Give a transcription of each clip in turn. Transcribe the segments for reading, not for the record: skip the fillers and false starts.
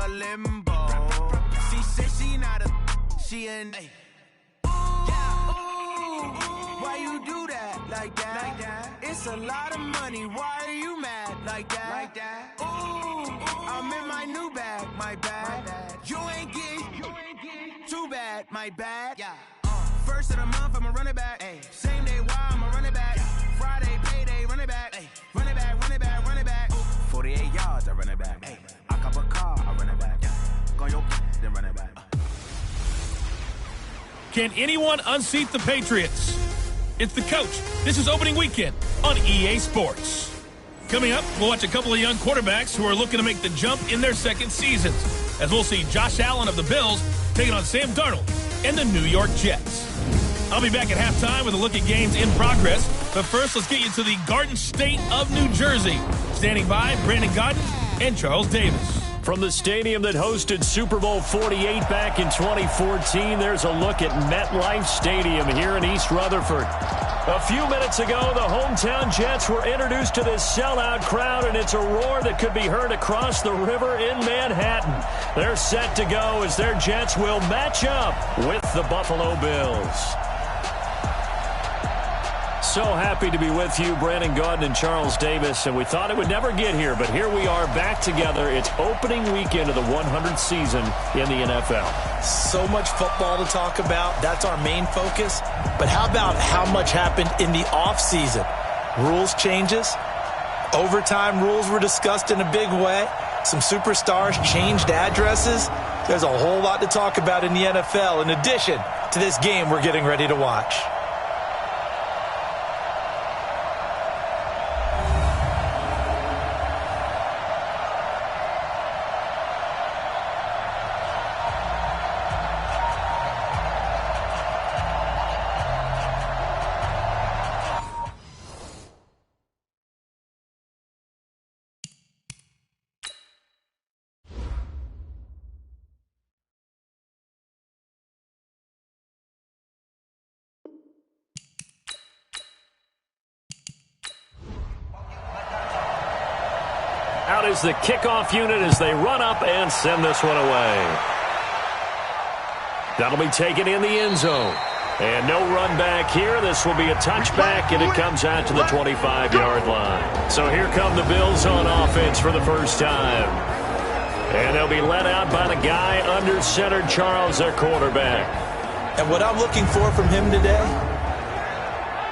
limbo. She said she not a, she an A. Why you do that like that? It's a lot of money. Why are you mad like that? Ooh, I'm in my new bag, my bad. You ain't getting too bad, my bad. First of the month, I'ma run it back. Same day, why I'ma run it back. Friday, payday, run it back. Run it back, run it back, run it back. 48 yards, I run it back. I cop a car, I run it back. Go your then run it back. Can anyone unseat the Patriots? It's the coach. This is opening weekend on EA Sports. Coming up, we'll watch a couple of young quarterbacks who are looking to make the jump in their second seasons, as we'll see Josh Allen of the Bills taking on Sam Darnold and the New York Jets. I'll be back at halftime with a look at games in progress, but first let's get you to the Garden State of New Jersey. Standing by, Brandon Gaudin and Charles Davis. From the stadium that hosted Super Bowl 48 back in 2014, there's a look at MetLife Stadium here in East Rutherford. A few minutes ago, the hometown Jets were introduced to this sellout crowd, and it's a roar that could be heard across the river in Manhattan. They're set to go as their Jets will match up with the Buffalo Bills. So happy to be with you, Brandon Gaudin and Charles Davis, and we thought it would never get here, but here we are back together. It's opening weekend of the 100th season in the NFL. So much football to talk about. That's our main focus. But how about how much happened in the offseason? Rules changes. Overtime rules were discussed in a big way. Some superstars changed addresses. There's a whole lot to talk about in the NFL in addition to this game we're getting ready to watch. Out is the kickoff unit as they run up and send this one away. That'll be taken in the end zone. And no run back here. This will be a touchback, and it comes out to the 25-yard line. So here come the Bills on offense for the first time. And they'll be led out by the guy under center, Charles, their quarterback. And what I'm looking for from him today,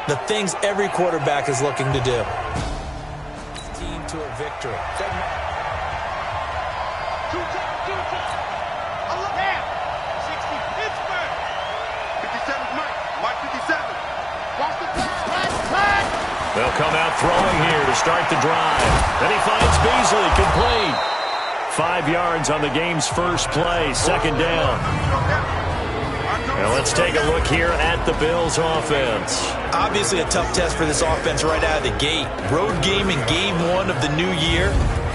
the things every quarterback is looking to do. Team to a victory. They'll come out throwing here to start the drive. Then he finds Beasley, complete. 5 yards on the game's first play, second down. Now let's take a look here at the Bills' offense. Obviously a tough test for this offense right out of the gate. Road game in game one of the new year.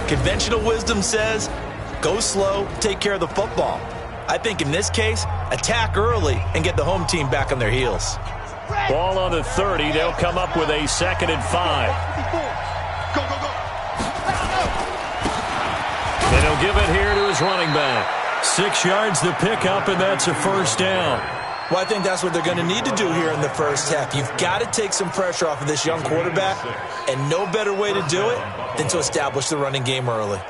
Conventional wisdom says, go slow, take care of the football. I think in this case, attack early and get the home team back on their heels. Ball on the 30. They'll come up with a 2nd and 5. And he'll give it here to his running back. 6 yards the pickup, and that's a first down. Well, I think that's what they're going to need to do here in the first half. You've got to take some pressure off of this young quarterback, and no better way to do it than to establish the running game early.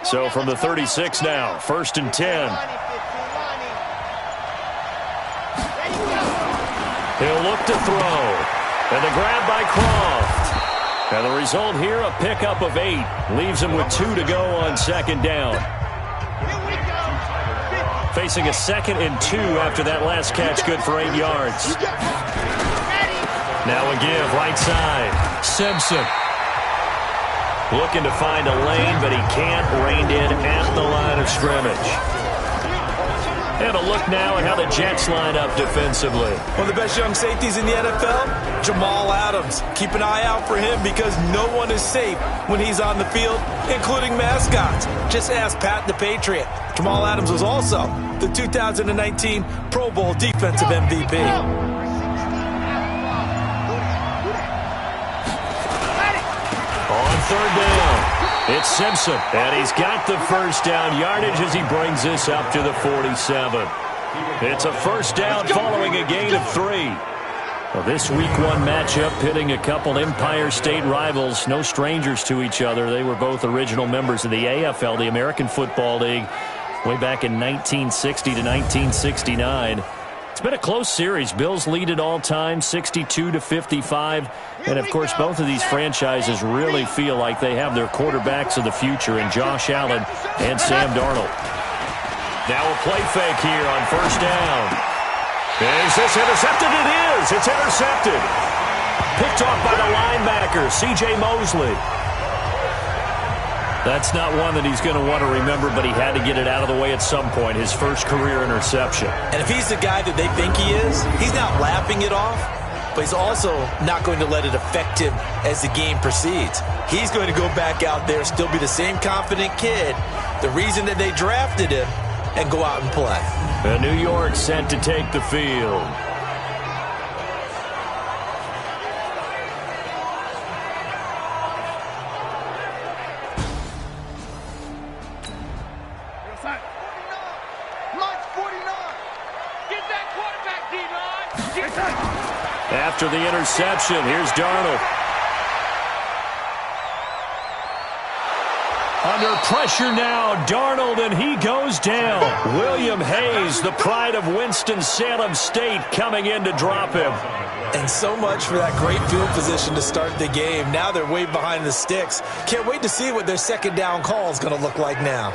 So from the 36 now, 1st and 10. He'll look to throw. And the grab by Croft. And the result here, a pickup of 8. Leaves him with 2 to go on 2nd down. Facing a 2nd and 2 after that last catch, good for 8 yards. Now a give, right side. Simpson. Looking to find a lane, but he can't. Reined in at the line of scrimmage. And a look now at how the Jets line up defensively. One of the best young safeties in the NFL, Jamal Adams. Keep an eye out for him because no one is safe when he's on the field, including mascots. Just ask Pat the Patriot. Jamal Adams was also the 2019 Pro Bowl Defensive MVP. On 3rd down. It's Simpson, and he's got the first down yardage as he brings this up to the 47. It's a first down following a gain of 3. Well, this Week 1 matchup pitting a couple Empire State rivals, no strangers to each other. They were both original members of the AFL, the American Football League, way back in 1960 to 1969. It's been a close series. Bills lead it all time, 62-55. And, of course, both of these franchises really feel like they have their quarterbacks of the future in Josh Allen and Sam Darnold. Now a play fake here on first down. Is this intercepted? It is. It's intercepted. Picked off by the linebacker, C.J. Mosley. That's not one that he's going to want to remember, but he had to get it out of the way at some point, his first career interception. And if he's the guy that they think he is, he's not laughing it off, but he's also not going to let it affect him as the game proceeds. He's going to go back out there, still be the same confident kid, the reason that they drafted him, and go out and play. New York set to take the field. After the interception, here's Darnold. Under pressure now, Darnold, and he goes down. William Hayes, the pride of Winston-Salem State, coming in to drop him. And so much for that great field position to start the game. Now they're way behind the sticks. Can't wait to see what their second down call is going to look like now.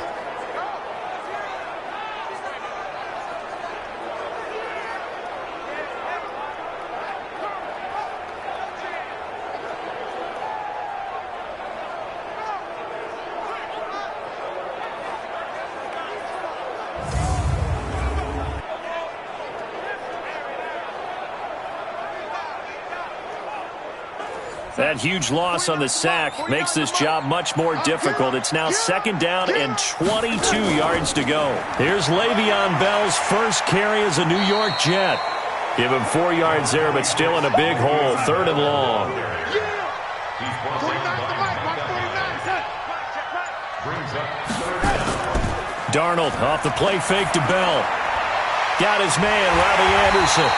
That huge loss on the sack makes this job much more difficult. It's now second down and 22 yards to go. Here's Le'Veon Bell's first carry as a New York Jet. Give him 4 yards there, but still in a big hole, third and long. Darnold off the play fake to Bell. Got his man, Robbie Anderson.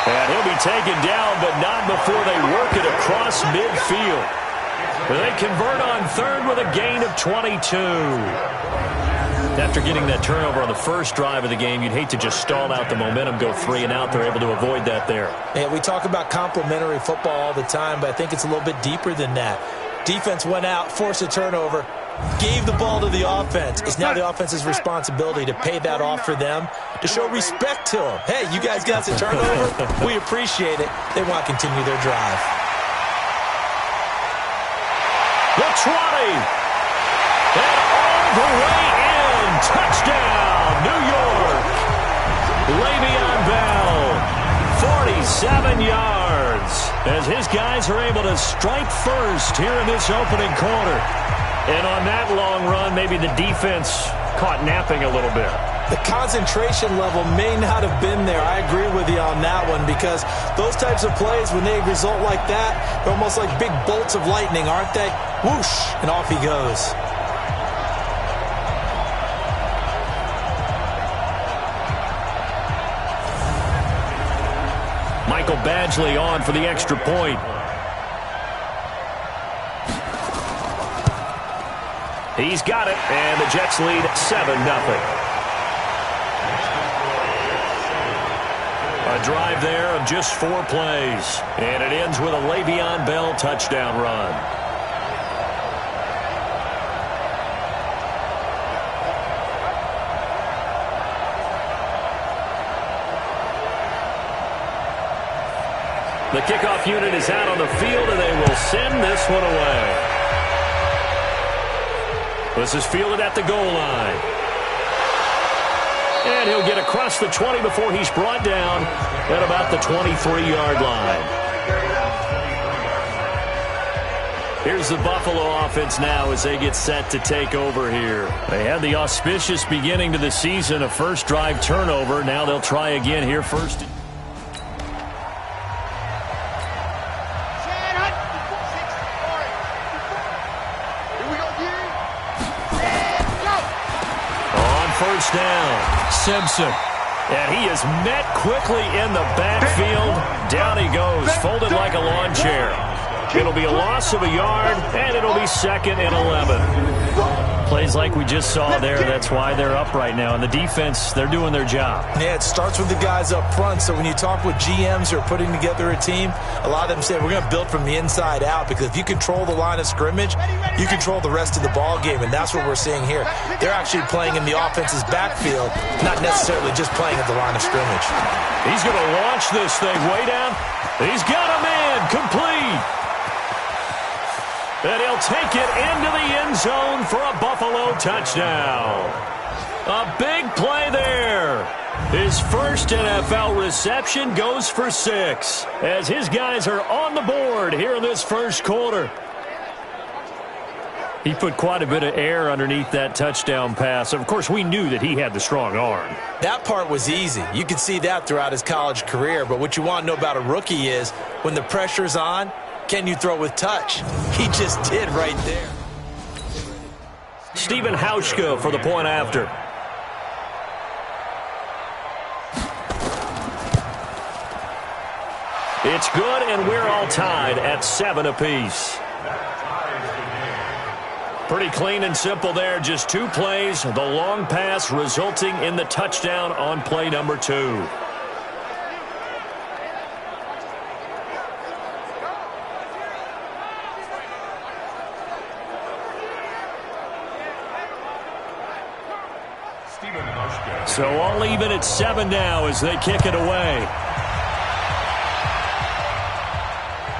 And he'll be taken down, but not before they work it across midfield. They convert on third with a gain of 22. After getting that turnover on the first drive of the game, you'd hate to just stall out the momentum, go 3 and out. They're able to avoid that there. Yeah, we talk about complementary football all the time, but I think it's a little bit deeper than that. Defense went out, forced a turnover, gave the ball to the offense. It's now the offense's responsibility to pay that off for them, to show respect to them. Hey, you guys got the turnover. We appreciate it. They want to continue their drive. The 20. And all the way in. Touchdown, New York. Le'Veon Bell, 47 yards, as his guys are able to strike first here in this opening quarter. And on that long run, maybe the defense caught napping a little bit. The concentration level may not have been there. I agree with you on that one, because those types of plays, when they result like that, they're almost like big bolts of lightning, aren't they? Whoosh, and off he goes. Michael Badgley on for the extra point. He's got it, and the Jets lead 7-0. A drive there of just 4 plays, and it ends with a Le'Veon Bell touchdown run. The kickoff unit is out on the field, and they will send this one away. This is fielded at the goal line. And he'll get across the 20 before he's brought down at about the 23-yard line. Here's the Buffalo offense now as they get set to take over here. They had the auspicious beginning to the season, a first drive turnover. Now they'll try again here first. first down. Simpson. And he is met quickly in the backfield. Down he goes, folded like a lawn chair. It'll be a loss of a yard, and it'll be 2nd and 11. Plays like we just saw there. That's why they're up right now. And the defense, they're doing their job. Yeah, it starts with the guys up front. So when you talk with GMs who are putting together a team, a lot of them say we're going to build from the inside out, because if you control the line of scrimmage, you control the rest of the ball game, and that's what we're seeing here. They're actually playing in the offense's backfield, not necessarily just playing at the line of scrimmage. He's going to launch this thing way down. He's got a man complete. And he'll take it into the end zone for a Buffalo touchdown. A big play there. His first NFL reception goes for 6 as his guys are on the board here in this first quarter. He put quite a bit of air underneath that touchdown pass. Of course, we knew that he had the strong arm. That part was easy. You could see that throughout his college career. But what you want to know about a rookie is when the pressure's on, can you throw with touch? He just did right there. Stephen Hauschka for the point after. It's good, and we're all tied at 7 apiece. Pretty clean and simple there. Just 2 plays. The long pass resulting in the touchdown on play number 2. So all even at 7 now as they kick it away.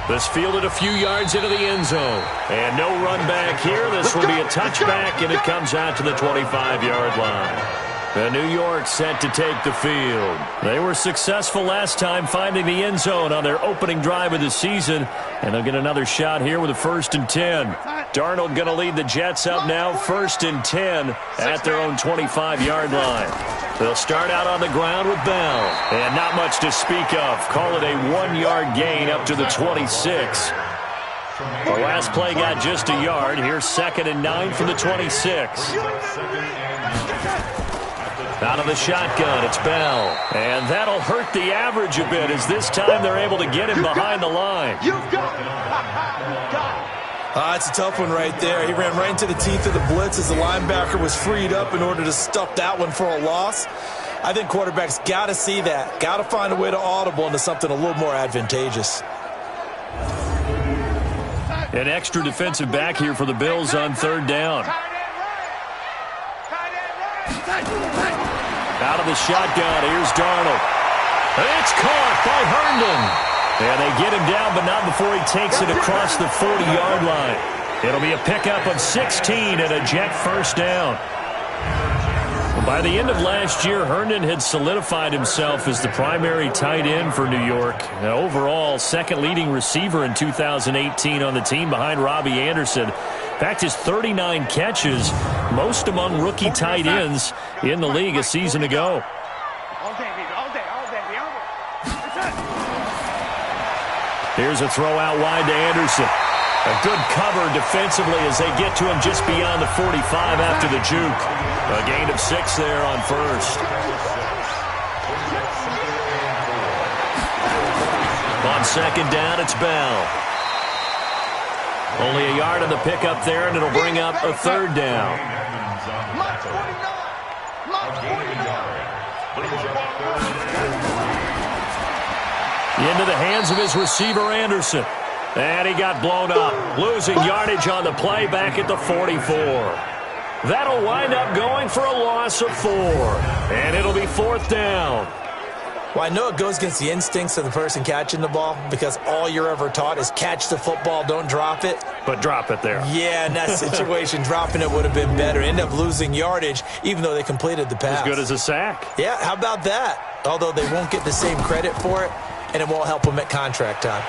This fielded a few yards into the end zone. And no run back here. This will be a touchback, and it comes out to the 25-yard line. The New York set to take the field. They were successful last time finding the end zone on their opening drive of the season, and they'll get another shot here with a 1st and 10. Darnold going to lead the Jets up now, 1st and 10 at their own 25-yard line. They'll start out on the ground with Bell, and not much to speak of. Call it a 1-yard gain up to the 26. The last play got just a yard. Here's 2nd and 9 from the 26. Out of the shotgun, it's Bell. And that'll hurt the average a bit as this time they're able to get him behind the line. It's a tough one right there. He ran right into the teeth of the blitz as the linebacker was freed up in order to stuff that one for a loss. I think quarterbacks got to see that. Got to find a way to audible into something a little more advantageous. An extra defensive back here for the Bills on 3rd down. Out of the shotgun, here's Darnold. It's caught by Herndon. And they get him down, but not before he takes it across the 40-yard line. It'll be a pickup of 16 and a Jet first down. By the end of last year, Herndon had solidified himself as the primary tight end for New York. Overall, 2nd leading receiver in 2018 on the team behind Robbie Anderson. In fact, his 39 catches, most among rookie tight ends in the league a season ago. Here's a throw out wide to Anderson. A good cover defensively as they get to him just beyond the 45 after the juke. A gain of 6 there on 1st. On 2nd down, it's Bell. Only a yard on the pickup there, and it'll bring up a 3rd down. Into the hands of his receiver, Anderson. And he got blown up, losing yardage on the play back at the 44. That'll wind up going for a loss of 4. And it'll be 4th down. Well, I know it goes against the instincts of the person catching the ball because all you're ever taught is catch the football, don't drop it. But drop it there. Yeah, in that situation, dropping it would have been better. End up losing yardage, even though they completed the pass. As good as a sack. Yeah, how about that? Although they won't get the same credit for it, and it won't help him at contract time.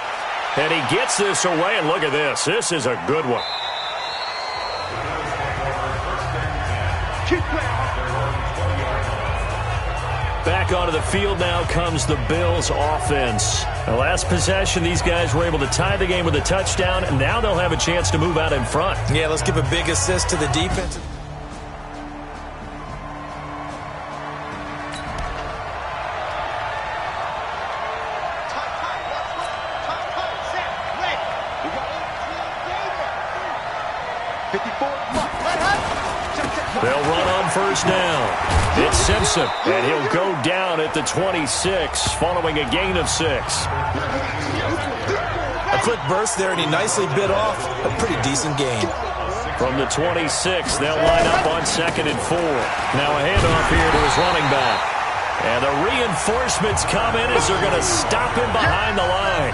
And he gets this away, and look at this. This is a good one. Back onto the field now comes the Bills offense. The last possession, these guys were able to tie the game with a touchdown, and now they'll have a chance to move out in front. Yeah, let's give a big assist to the defense. They'll run on first down. It's Simpson, and he'll go down at the 26 following a gain of 6. A quick burst there, and he nicely bit off a pretty decent gain. From the 26, they'll line up on 2nd and 4. Now a handoff here to his running back. And the reinforcements come in as they're going to stop him behind the line.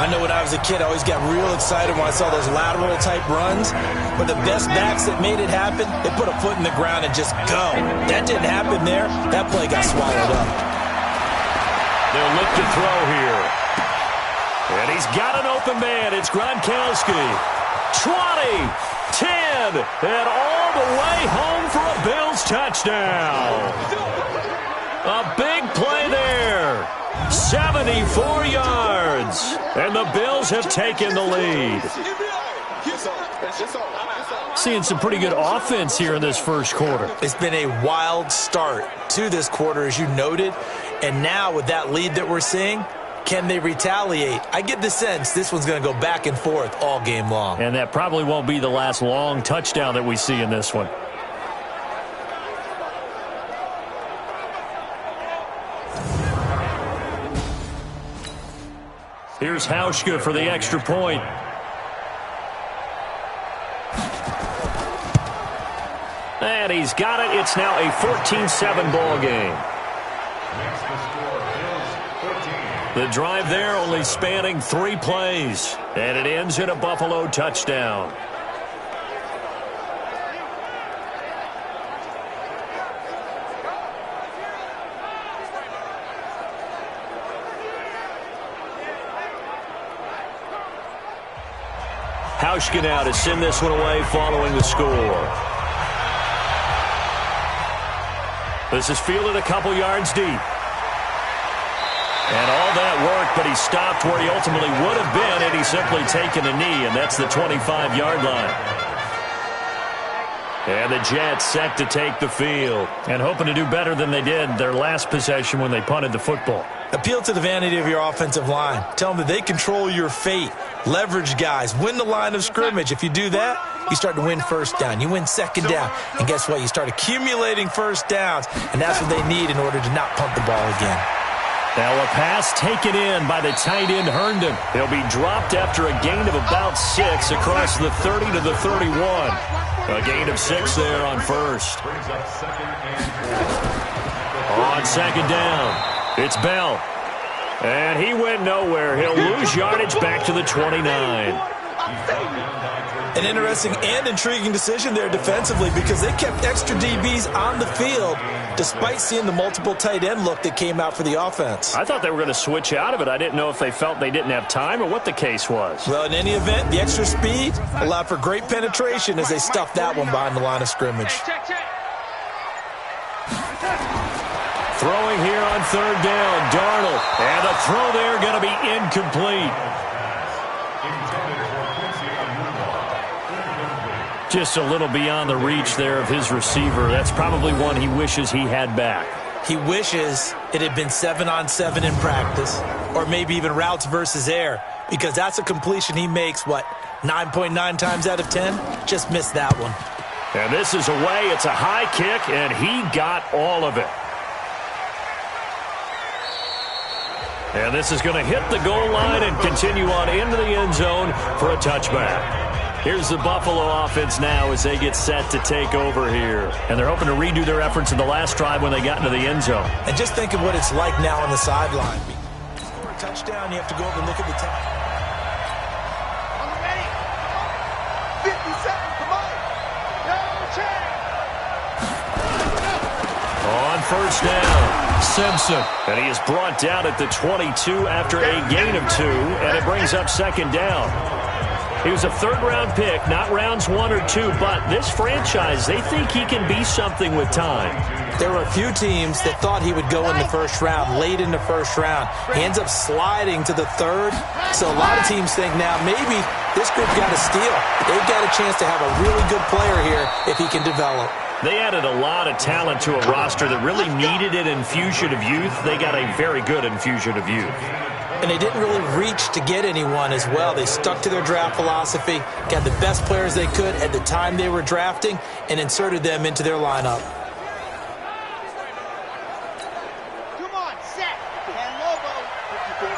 I know when I was a kid, I always got real excited when I saw those lateral-type runs. But the best backs that made it happen, they put a foot in the ground and just go. That didn't happen there. That play got swallowed up. They'll look to throw here. And he's got an open man. It's Gronkowski. 20, 10, and all the way home for a Bills touchdown. A big play there. 74 yards. And the Bills have taken the lead. Seeing some pretty good offense here in this first quarter. It's been a wild start to this quarter, as you noted. And now with that lead that we're seeing, can they retaliate? I get the sense this one's going to go back and forth all game long. And that probably won't be the last long touchdown that we see in this one. Here's Hauschka for the extra point. And he's got it. It's now a 14-7 ball game. The drive there only spanning 3 plays. And it ends in a Buffalo touchdown. Hauschka now to send this one away following the score. This is fielded a couple yards deep. And all that work, but he stopped where he ultimately would have been had he simply taken a knee, and that's the 25-yard line. And the Jets set to take the field and hoping to do better than they did their last possession when they punted the football. Appeal to the vanity of your offensive line. Tell them that they control your fate. Leverage guys. Win the line of scrimmage. If you do that, you start to win first down. You win second down. And guess what? You start accumulating first downs. And that's what they need in order to not punt the ball again. Now a pass taken in by the tight end Herndon. He'll be dropped after a gain of about 6 across the 30 to the 31. A gain of 6 there on first. On second down, it's Bell. And he went nowhere. He'll lose yardage back to the 29. An interesting and intriguing decision there defensively because they kept extra DBs on the field despite seeing the multiple tight end look that came out for the offense. I thought they were going to switch out of it. I didn't know if they felt they didn't have time or what the case was. Well, in any event, the extra speed allowed for great penetration as they stuffed that one behind the line of scrimmage. Throwing here on third down, Darnold. And the throw there going to be incomplete. Just a little beyond the reach there of his receiver. That's probably one he wishes he had back. He wishes it had been 7-on-7 in practice, or maybe even routes versus air, because that's a completion he makes, 9.9 times out of 10? Just missed that one. And this is away. It's a high kick, and he got all of it. And this is going to hit the goal line and continue on into the end zone for a touchback. Here's the Buffalo offense now as they get set to take over here. And they're hoping to redo their efforts in the last drive when they got into the end zone. And just think of what it's like now on the sideline. For a touchdown, you have to go over and look at the time. On the ready. 50 seconds, come on. No chance. On first down, Simpson. And he is brought down at the 22 after a gain of 2, and it brings up second down. He was a third-round pick, not rounds 1 or 2, but this franchise, they think he can be something with time. There were a few teams that thought he would go in the first round, late in the first round. He ends up sliding to the third, so a lot of teams think now maybe this group got a steal. They've got a chance to have a really good player here if he can develop. They added a lot of talent to a roster that really needed an infusion of youth. They got a very good infusion of youth. And they didn't really reach to get anyone as well. They stuck to their draft philosophy, got the best players they could at the time they were drafting, and inserted them into their lineup. Come on, set. And Lobo. Let's go.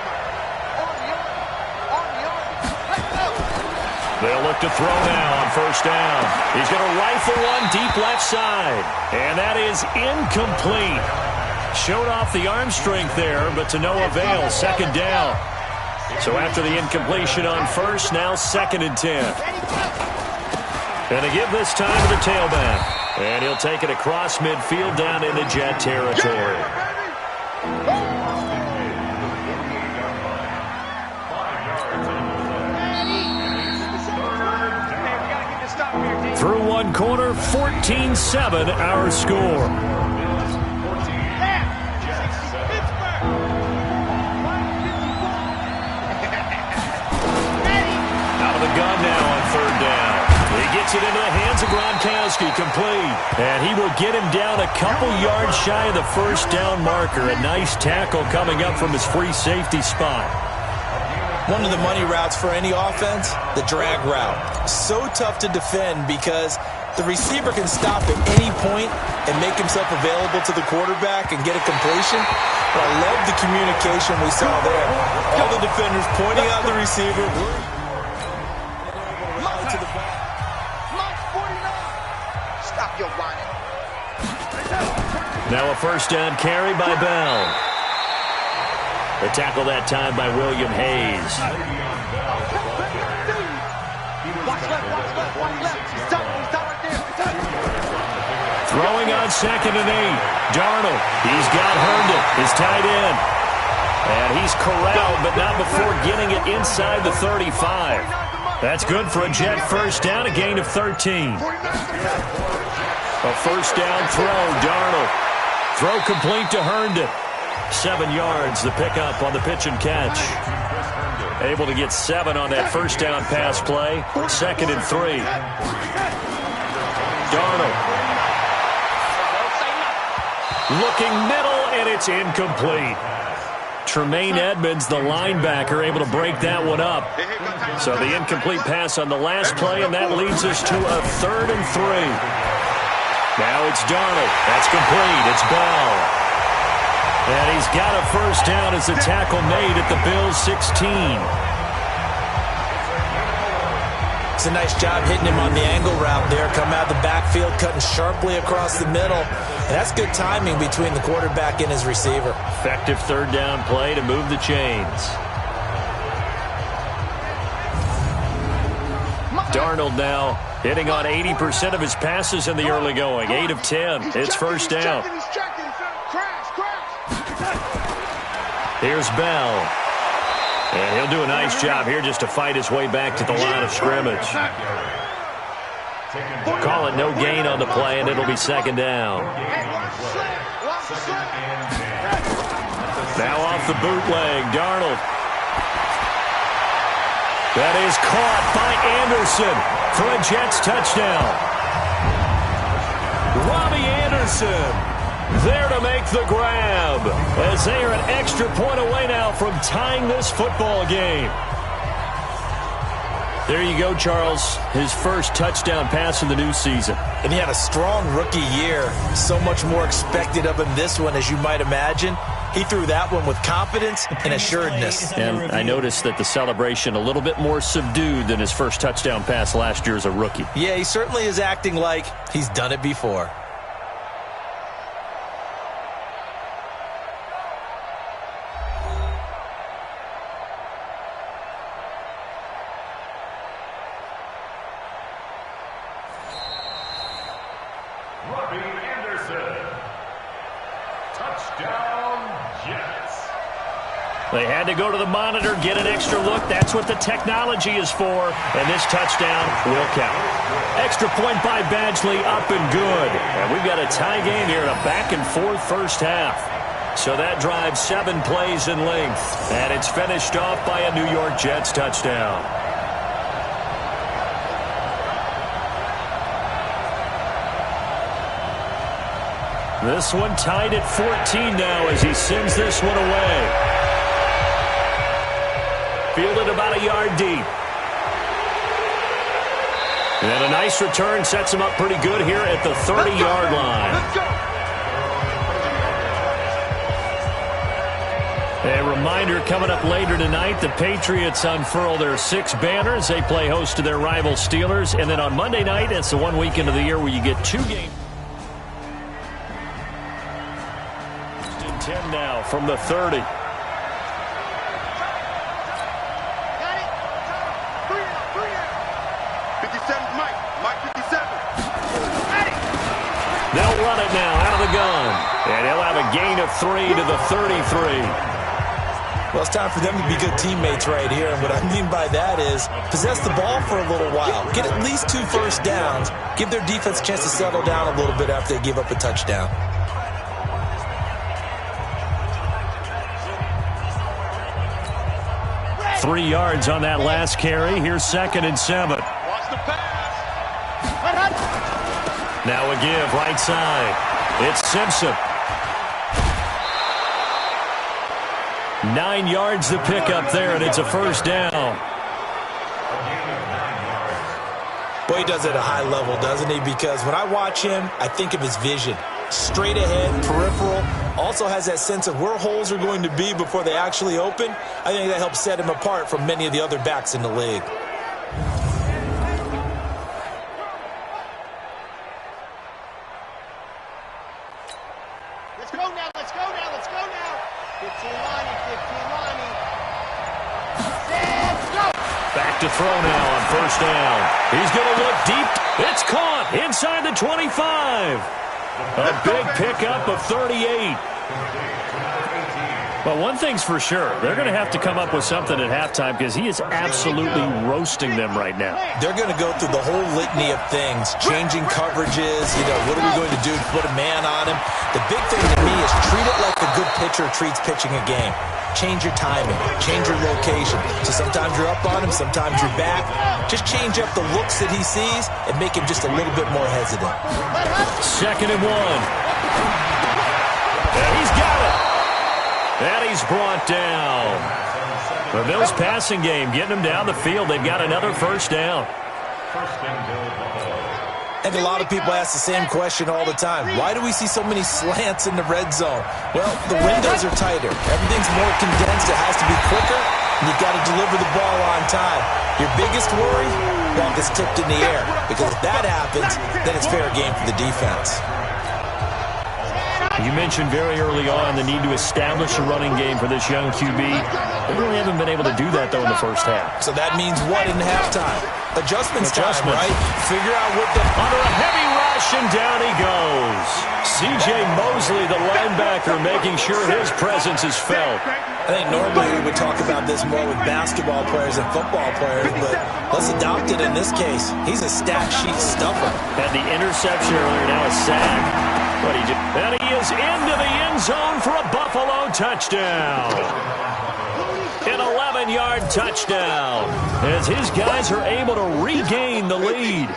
They'll look to throw now on first down. He's going to rifle one deep left side. And that is incomplete. Showed off the arm strength there, but to no avail. Second down. So after the incompletion on first, now 2nd and 10. And they give this time to the tailback. And he'll take it across midfield down into Jet territory. Through one quarter, 14-7 our score. Gun now on third down. He gets it into the hands of Gronkowski, complete. And he will get him down a couple yards shy of the first down marker. A nice tackle coming up from his free safety spot. One of the money routes for any offense, the drag route. So tough to defend because the receiver can stop at any point and make himself available to the quarterback and get a completion. But I love the communication we saw there. All the defenders pointing out the receiver. Stop your whining. Now a first down carry by Bell. The tackle that time by William Hayes. Watch left. Stop right there. Throwing on 2nd and 8. Darnold, he's got Herndon, his tight end. And he's corralled, but not before getting it inside the 35. That's good for a Jet first down, a gain of 13. A first down throw, Darnold. Throw complete to Herndon. 7 yards, the pickup on the pitch and catch. Able to get 7 on that first down pass play. 2nd and 3. Darnold. Looking middle, and it's incomplete. Tremaine Edmonds, the linebacker, able to break that one up. So the incomplete pass on the last play, and that leads us to a 3rd and 3. Now it's Darnold. That's complete. It's Bell. And he's got a first down as the tackle made at the Bills' 16. It's a nice job hitting him on the angle route there. Come out of the backfield, cutting sharply across the middle. And that's good timing between the quarterback and his receiver. Effective third down play to move the chains. Darnold now hitting on 80% of his passes in the early going. 8 of 10. It's first down. Here's Bell. And he'll do a nice job here just to fight his way back to the line of scrimmage. Call it no gain on the play, and it'll be 2nd down. Now off the bootleg, Darnold. That is caught by Anderson for a Jets touchdown. Robbie Anderson there to make the grab as they are an extra point away now from tying this football game. There you go, Charles. His first touchdown pass of the new season. And he had a strong rookie year. So much more expected of him this one, as you might imagine. He threw that one with confidence and assuredness. And I noticed that the celebration a little bit more subdued than his first touchdown pass last year as a rookie. Yeah, he certainly is acting like he's done it before. They had to go to the monitor, get an extra look. That's what the technology is for. And this touchdown will count. Extra point by Badgley, up and good. And we've got a tie game here in a back-and-forth first half. So that drives 7 plays in length. And it's finished off by a New York Jets touchdown. This one tied at 14 now as he sends this one away. Fielded about a yard deep. And a nice return sets him up pretty good here at the 30-yard line. Let's go. A reminder coming up later tonight, the Patriots unfurl their 6 banners. They play host to their rival Steelers. And then on Monday night, it's the one weekend of the year where you get 2 games. 10 now from the 30. Got it. Bring it. 57's Mike. Mike 57. Got it. They'll run it now out of the gun. And he'll have a gain of 3 to the 33. Well, it's time for them to be good teammates right here. And what I mean by that is possess the ball for a little while. Get at least 2 first downs. Give their defense a chance to settle down a little bit after they give up a touchdown. Three yards on that last carry. Here's 2nd and 7. Watch the pass. Now a give right side. It's Simpson. 9 yards to pick up there, and it's a first down. Boy, he does it at a high level, doesn't he? Because when I watch him, I think of his vision. Straight ahead, peripheral. Also has that sense of where holes are going to be before they actually open. I think that helps set him apart from many of the other backs in the league. Let's go now. 15 Lonnie. Let's go. Back to throw now on first down. He's going to look deep. It's caught inside the 25. A big pickup of 38. Well, one thing's for sure. They're going to have to come up with something at halftime because he is absolutely roasting them right now. They're going to go through the whole litany of things, changing coverages, what are we going to do to put a man on him? The big thing to me is treat it like a good pitcher treats pitching a game. Change your timing, change your location. So sometimes you're up on him, sometimes you're back. Just change up the looks that he sees and make him just a little bit more hesitant. 2nd and 1. And he's got it. And he's brought down. The Bills passing game getting him down the field. They've got another first down. I think a lot of people ask the same question all the time. Why do we see so many slants in the red zone? Well, the windows are tighter. Everything's more condensed. It has to be quicker, and you've got to deliver the ball on time. Your biggest worry? Ball gets tipped in the air, because if that happens, then it's fair game for the defense. You mentioned very early on the need to establish a running game for this young QB. They really haven't been able to do that, though, in the first half. So that means what in halftime? Adjustments time, right? Figure out what the... Under a heavy rush, and down he goes. C.J. Mosley, the linebacker, making sure his presence is felt. I think normally we would talk about this more with basketball players and football players, but let's adopt it in this case. He's a stat sheet stuffer. Had the interception earlier, now a sack. And he is into the end zone for a Buffalo touchdown. An 11-yard touchdown as his guys are able to regain the lead.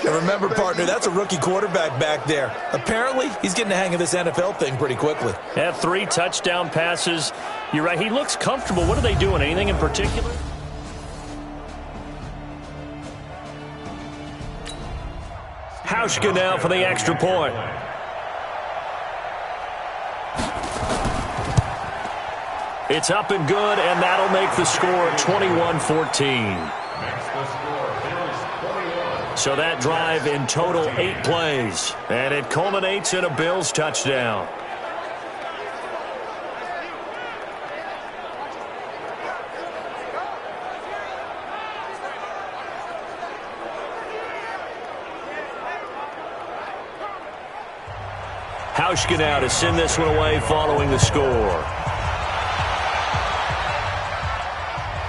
And remember, partner, that's a rookie quarterback back there. Apparently, he's getting the hang of this NFL thing pretty quickly. Had 3 touchdown passes. You're right, he looks comfortable. What are they doing? Anything in particular? Hauschka now for the extra point. It's up and good, and that'll make the score 21-14. So that drive in total 8 plays, and it culminates in a Bills touchdown. Hauschka now to send this one away following the score.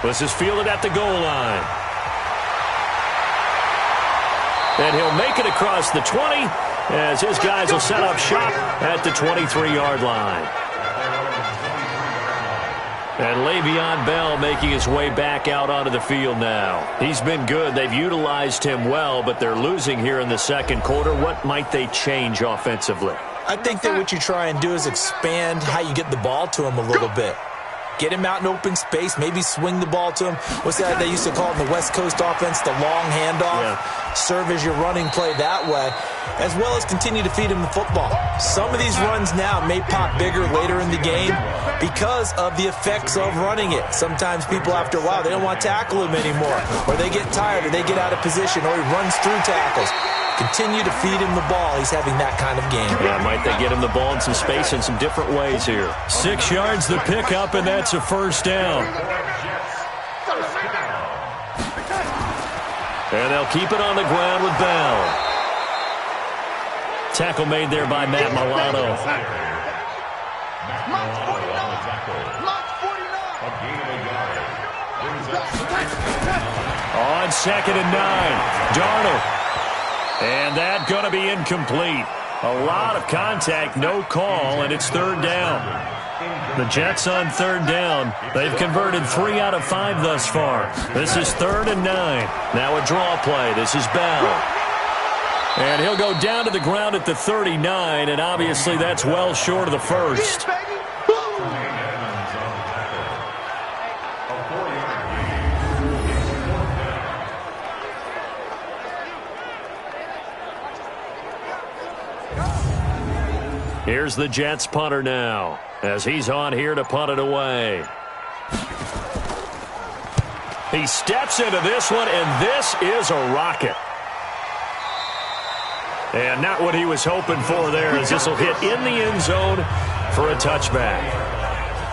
This is fielded at the goal line. And he'll make it across the 20 as his guys will set up shop at the 23-yard line. And Le'Veon Bell making his way back out onto the field now. He's been good. They've utilized him well, but they're losing here in the second quarter. What might they change offensively? I think that what you try and do is expand how you get the ball to him a little bit. Get him out in open space, maybe swing the ball to him. What's that they used to call it in the West Coast offense, the long handoff? Yeah. Serve as your running play that way, as well as continue to feed him the football. Some of these runs now may pop bigger later in the game because of the effects of running it. Sometimes people, after a while, they don't want to tackle him anymore, or they get tired, or they get out of position, or he runs through tackles. Continue to feed him the ball. He's having that kind of game. Yeah, might they get him the ball in some space in some different ways here. 6 yards the pickup, and that's a first down. And they'll keep it on the ground with Bell. Tackle made there by Matt Milano. On 2nd and 9, Darnold. And that going to be incomplete. A lot of contact, no call, and it's 3rd down. The Jets on 3rd down. They've converted 3 out of 5 thus far. This is 3rd and 9. Now a draw play. This is Bell. And he'll go down to the ground at the 39, and obviously that's well short of the first. Here's the Jets punter now, as he's on here to punt it away. He steps into this one, and this is a rocket. And not what he was hoping for there, as this will hit in the end zone for a touchback.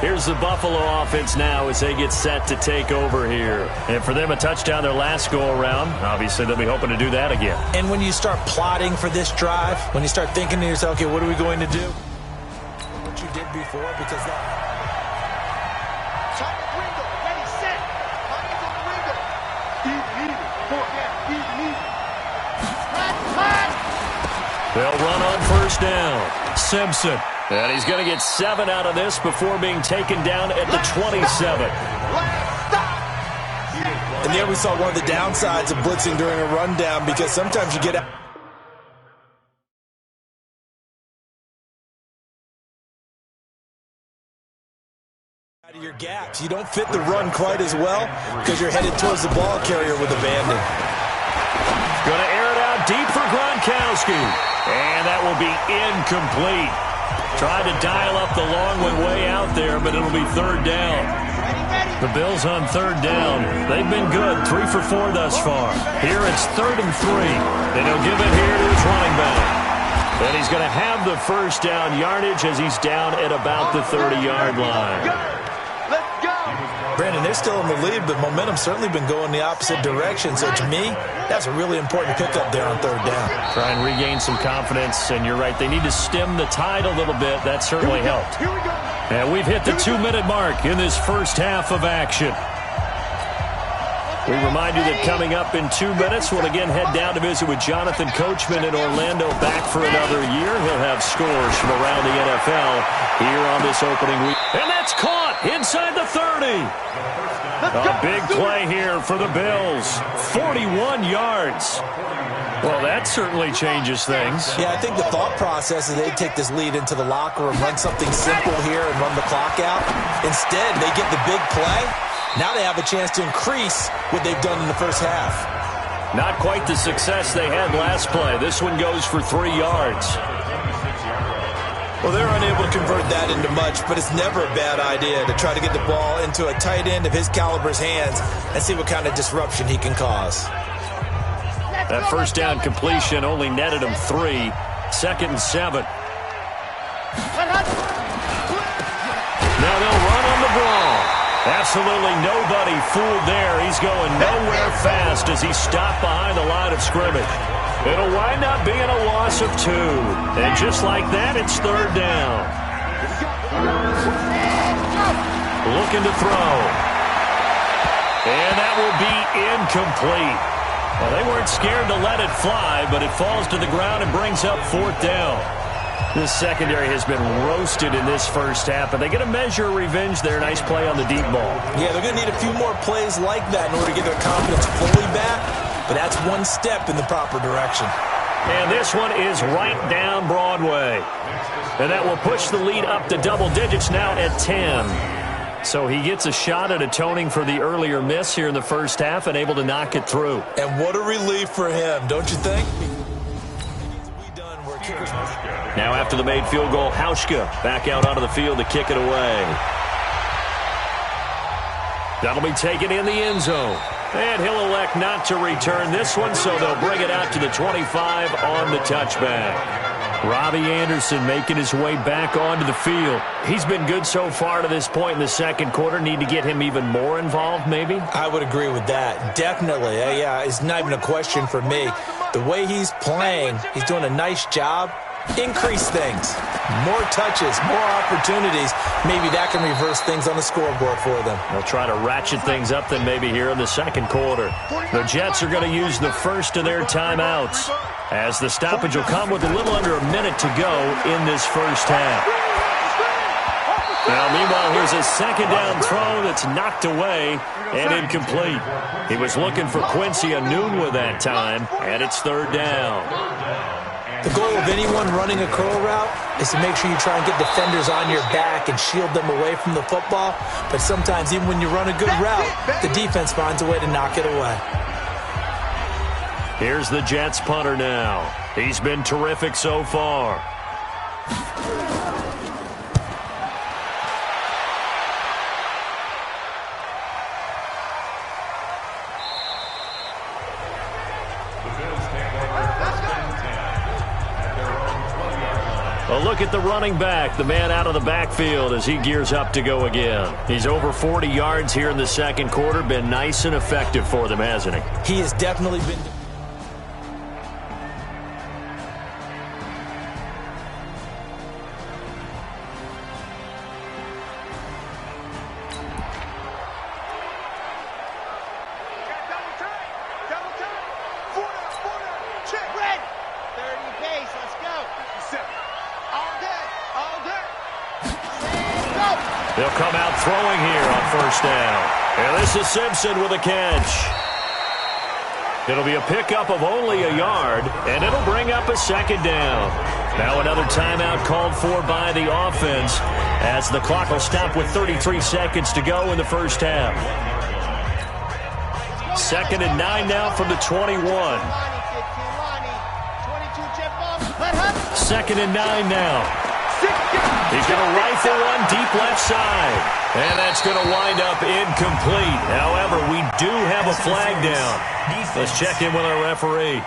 Here's the Buffalo offense now as they get set to take over here. And for them, a touchdown their last go-around. Obviously, they'll be hoping to do that again. And when you start plotting for this drive, when you start thinking to yourself, okay, what are we going to do? What you did before, because that... They'll run on 1st down. Simpson. And he's going to get 7 out of this before being taken down at the 27. And there we saw one of the downsides of blitzing during a rundown, because sometimes you get out of your gaps. You don't fit the run quite as well because you're headed towards the ball carrier with abandon. Going to air it out deep for Gronkowski. And that will be incomplete. Tried to dial up the long one way out there, but it'll be 3rd down. The Bills on 3rd down. They've been good, 3 for 4 thus far. Here it's 3rd and 3. And he'll give it here to his running back. And he's going to have the first down yardage as he's down at about the 30-yard line. Brandon, they're still in the lead, but momentum's certainly been going the opposite direction. So to me, that's a really important pickup there on 3rd down. Try and regain some confidence, and you're right. They need to stem the tide a little bit. That certainly helped. And we've hit the 2-minute mark in this first half of action. We remind you that coming up in 2 minutes, we'll again head down to visit with Jonathan Coachman in Orlando, back for another year. He'll have scores from around the NFL here on this opening week. And that's caught inside the 30. A big play here for the Bills. 41 yards. Well, that certainly changes things. Yeah, I think the thought process is they take this lead into the locker room, run something simple here and run the clock out. Instead, they get the big play. Now they have a chance to increase what they've done in the first half. Not quite the success they had last play. This one goes for 3 yards. Well, they're unable to convert that into much, but it's never a bad idea to try to get the ball into a tight end of his caliber's hands and see what kind of disruption he can cause. That first down completion only netted him 3. 2nd and 7. Now they'll run on the ball. Absolutely nobody fooled there. He's going nowhere fast as he's stopped behind the line of scrimmage. It'll wind up being a loss of 2. And just like that, it's 3rd down. Looking to throw. And that will be incomplete. Well, they weren't scared to let it fly, but it falls to the ground and brings up 4th down. This secondary has been roasted in this first half, but they get a measure of revenge there. Nice play on the deep ball. Yeah, they're going to need a few more plays like that in order to get their confidence fully back, but that's one step in the proper direction. And this one is right down Broadway. And that will push the lead up to double digits now at 10. So he gets a shot at atoning for the earlier miss here in the first half and able to knock it through. And what a relief for him, don't you think? Now after the made field goal, Hauschka back out onto the field to kick it away. That'll be taken in the end zone. And he'll elect not to return this one, so they'll bring it out to the 25 on the touchback. Robbie Anderson making his way back onto the field. He's been good so far to this point in the second quarter. Need to get him even more involved, maybe? I would agree with that. Definitely. Yeah, it's not even a question for me. The way he's playing, he's doing a nice job. Increase things. More touches, more opportunities. Maybe that can reverse things on the scoreboard for them. They'll try to ratchet things up then maybe here in the second quarter. The Jets are going to use the first of their timeouts, as the stoppage will come with a little under a minute to go in this first half. Now, meanwhile, here's a second down throw that's knocked away and incomplete. He was looking for Quincy Enunwa that time, and it's third down. The goal of anyone running a curl route is to make sure you try and get defenders on your back and shield them away from the football. But sometimes, even when you run a good route, the defense finds a way to knock it away. Here's the Jets punter now. He's been terrific so far. A look at the running back, the man out of the backfield as he gears up to go again. He's over 40 yards here in the second quarter. Been nice and effective for them, hasn't he? He has definitely been... They'll come out throwing here on first down. And this is Simpson with a catch. It'll be a pickup of only a yard, and it'll bring up a second down. Now another timeout called for by the offense as the clock will stop with 33 seconds to go in the first half. 2nd and 9 now from the 21. 2nd and 9 now. He's going to rifle one deep left side. And that's going to wind up incomplete. However, we do have a flag down. Let's check in with our referee.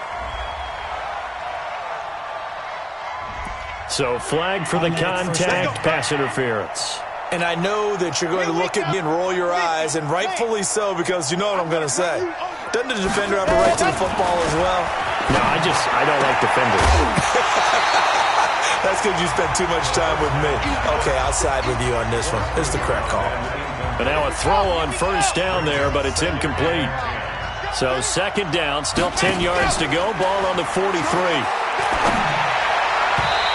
So flag for the contact, pass interference. And I know that you're going to look at me and roll your eyes, and rightfully so, because you know what I'm going to say. Doesn't the defender have a right to the football as well? No, I don't like defenders. That's because you spent too much time with me. Okay, I'll side with you on this one. It's the correct call. But now a throw on first down there, but it's incomplete. So second down, still 10 yards to go. Ball on the 43.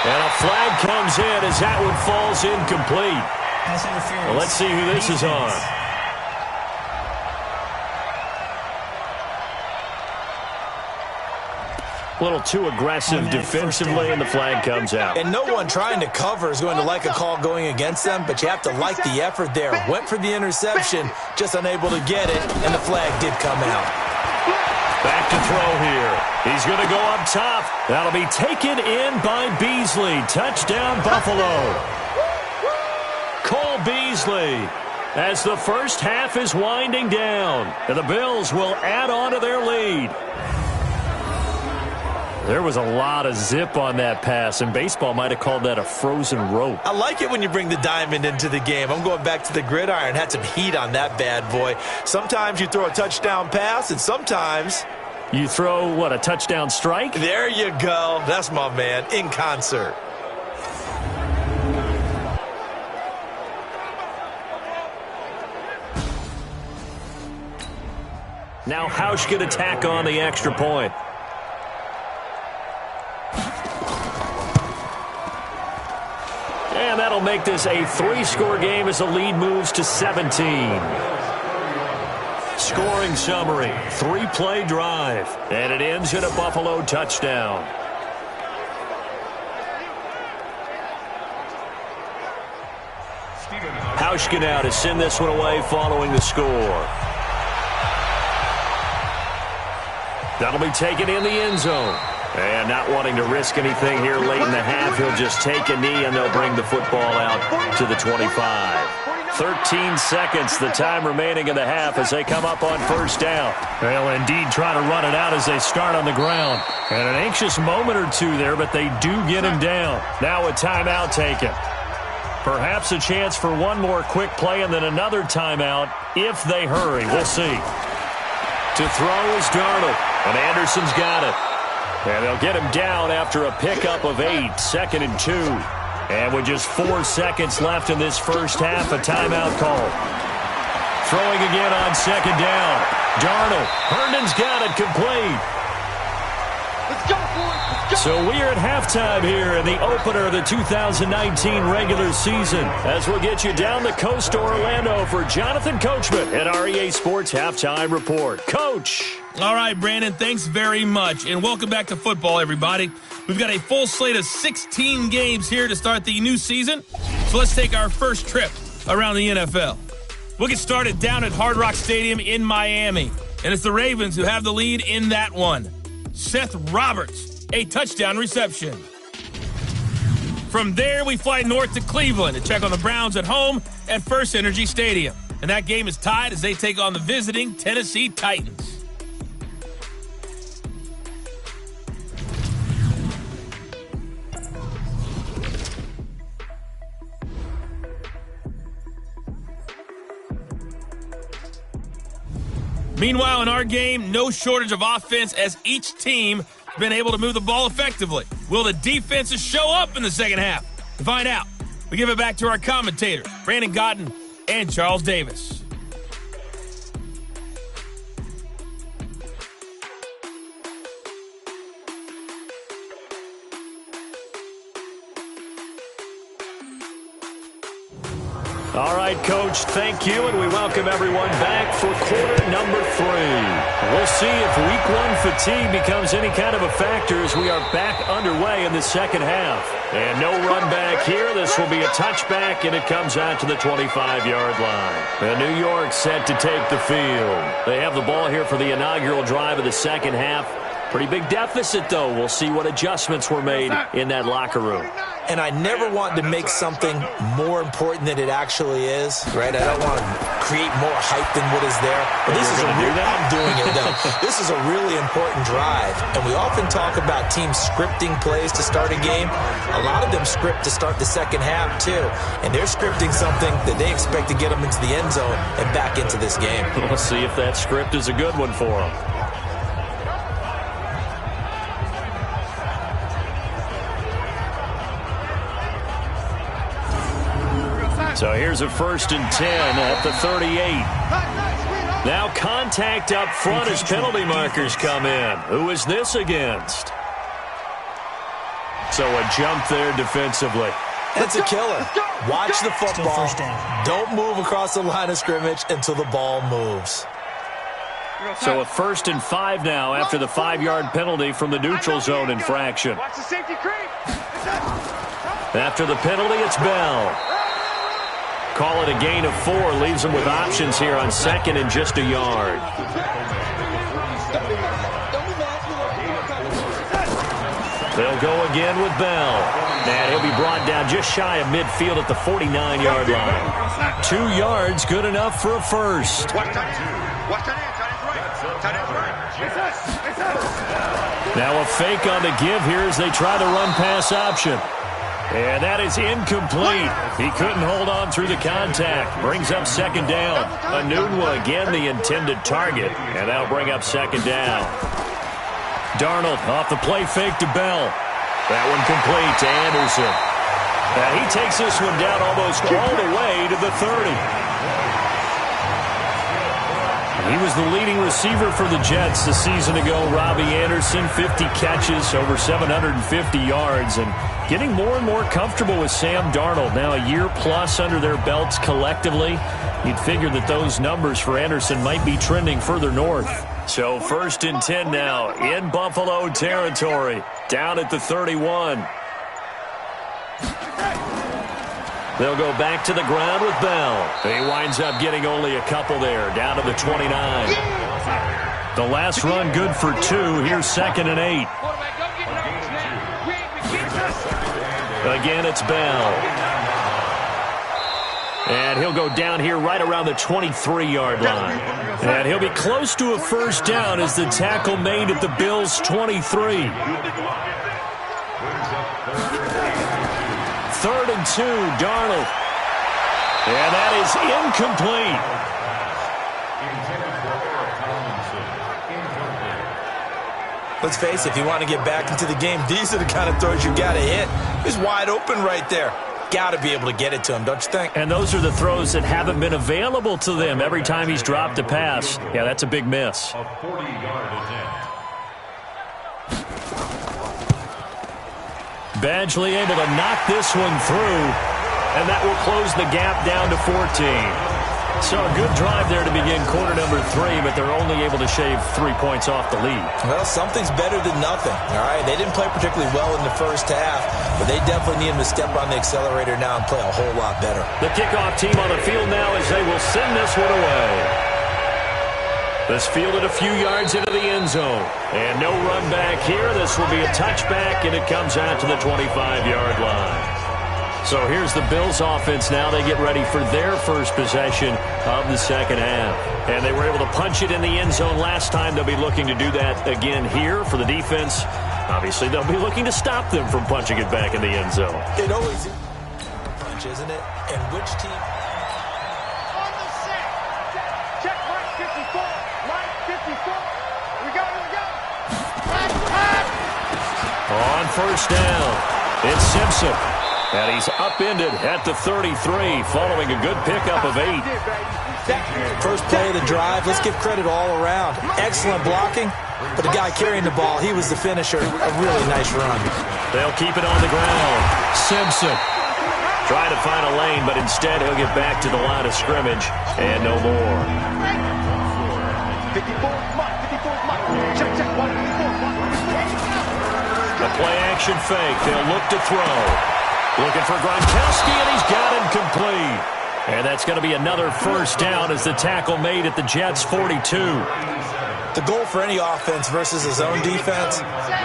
And a flag comes in as that one falls incomplete. Well, let's see who this is on. A little too aggressive defensively, and the flag comes out. And no one trying to cover is going to like a call going against them, but you have to like the effort there. Went for the interception, just unable to get it, and the flag did come out. Back to throw here. He's going to go up top. That'll be taken in by Beasley. Touchdown, Buffalo. Cole Beasley as the first half is winding down. And the Bills will add on to their lead. There was a lot of zip on that pass, and baseball might have called that a frozen rope. I like it when you bring the diamond into the game. I'm going back to the gridiron. Had some heat on that bad boy. Sometimes you throw a touchdown pass, and sometimes... you throw, what, a touchdown strike? There you go. That's my man, in concert. Now Hauschka to tack on the extra point. And that'll make this a 3-score game as the lead moves to 17. Scoring summary, 3-play drive, and it ends in a Buffalo touchdown. Bauschke now to send this one away following the score. That'll be taken in the end zone. And not wanting to risk anything here late in the half, he'll just take a knee and they'll bring the football out to the 25. 13 seconds, the time remaining in the half as they come up on first down. They'll indeed try to run it out as they start on the ground. And an anxious moment or two there, but they do get him down. Now a timeout taken. Perhaps a chance for one more quick play and then another timeout if they hurry. We'll see. To throw is Darnold, and Anderson's got it. And they'll get him down after a pickup of 8, 2nd and 2. And with just 4 seconds left in this first half, a timeout call. Throwing again on 2nd down. Darnold. Herndon's got it complete. Let's go, boys. Let's go. So we're at halftime here in the opener of the 2019 regular season as we'll get you down the coast to Orlando for Jonathan Coachman at our EA Sports Halftime Report. Coach. All right, Brandon, thanks very much. And welcome back to football, everybody. We've got a full slate of 16 games here to start the new season. So let's take our first trip around the NFL. We'll get started down at Hard Rock Stadium in Miami. And it's the Ravens who have the lead in that one. Seth Roberts, a touchdown reception. From there, we fly north to Cleveland to check on the Browns at home at First Energy Stadium. And that game is tied as they take on the visiting Tennessee Titans. Meanwhile, in our game, no shortage of offense as each team has been able to move the ball effectively. Will the defenses show up in the second half? To find out, we give it back to our commentators, Brandon Gaudin and Charles Davis. All right, Coach, thank you, and we welcome everyone back for quarter number 3. We'll see if week 1 fatigue becomes any kind of a factor as we are back underway in the second half. And no run back here. This will be a touchback, and it comes out to the 25-yard line. And New York set to take the field. They have the ball here for the inaugural drive of the second half. Pretty big deficit, though. We'll see what adjustments were made in that locker room. And I never want to make something more important than it actually is, right? I don't want to create more hype than what is there. But this is I'm doing it, though. This is a really important drive. And we often talk about teams scripting plays to start a game. A lot of them script to start the second half, too. And they're scripting something that they expect to get them into the end zone and back into this game. We'll see if that script is a good one for them. So here's a 1st and 10 at the 38. Now contact up front as penalty markers come in. Who is this against? So a jump there defensively. That's a killer. Watch the football. Don't move across the line of scrimmage until the ball moves. So a 1st and 5 now after the 5-yard penalty from the neutral zone infraction. Watch the safety creep. After the penalty, it's Bell. Call it a gain of 4, leaves them with options here on 2nd and just a yard. They'll go again with Bell. And he'll be brought down just shy of midfield at the 49-yard line. 2 yards, good enough for a first. Now a fake on the give here as they try the run-pass option. And that is incomplete. He couldn't hold on through the contact. Brings up 2nd down. Anunwa again the intended target. And that'll bring up 2nd down. Darnold off the play fake to Bell. That one complete to Anderson. Now he takes this one down almost all the way to the 30. He was the leading receiver for the Jets the season ago. Robbie Anderson, 50 catches, over 750 yards, and getting more and more comfortable with Sam Darnold. Now a year plus under their belts collectively. You'd figure that those numbers for Anderson might be trending further north. So 1st and 10 now in Buffalo territory, down at the 31. They'll go back to the ground with Bell. He winds up getting only a couple there, down to the 29. The last run good for 2. Here's 2nd and 8. Again, it's Bell. And he'll go down here right around the 23-yard line. And he'll be close to a first down as the tackle made at the Bills' 23. 3rd and 2, Darnold. And that is incomplete. Let's face it, if you want to get back into the game, these are the kind of throws you got to hit. He's wide open right there. Got to be able to get it to him, don't you think? And those are the throws that haven't been available to them every time he's dropped a pass. Yeah, that's a big miss. A 40-yard attempt. Badgley able to knock this one through, and that will close the gap down to 14. So a good drive there to begin quarter number 3, but they're only able to shave 3 points off the lead. Well, something's better than nothing, all right? They didn't play particularly well in the first half, but they definitely need him to step on the accelerator now and play a whole lot better. The kickoff team on the field now as they will send this one away. This fielded a few yards into the end zone. And no run back here. This will be a touchback, and it comes out to the 25-yard line. So here's the Bills offense now. They get ready for their first possession of the second half. And they were able to punch it in the end zone last time. They'll be looking to do that again here for the defense. Obviously, they'll be looking to stop them from punching it back in the end zone. It always is a punch, isn't it? And which team? On the set. Check right 54. Right 54. We go. On first down, it's Simpson. And he's upended at the 33 following a good pickup of 8. First play of the drive. Let's give credit all around. Excellent blocking, but the guy carrying the ball, he was the finisher. A really nice run. They'll keep it on the ground. Simpson trying to find a lane, but instead he'll get back to the line of scrimmage and no more. 54, Mike. Check, 154. A play-action fake. They'll look to throw. Looking for Gronkowski, and he's got him complete. And that's going to be another first down as the tackle made at the Jets' 42. The goal for any offense versus a zone defense,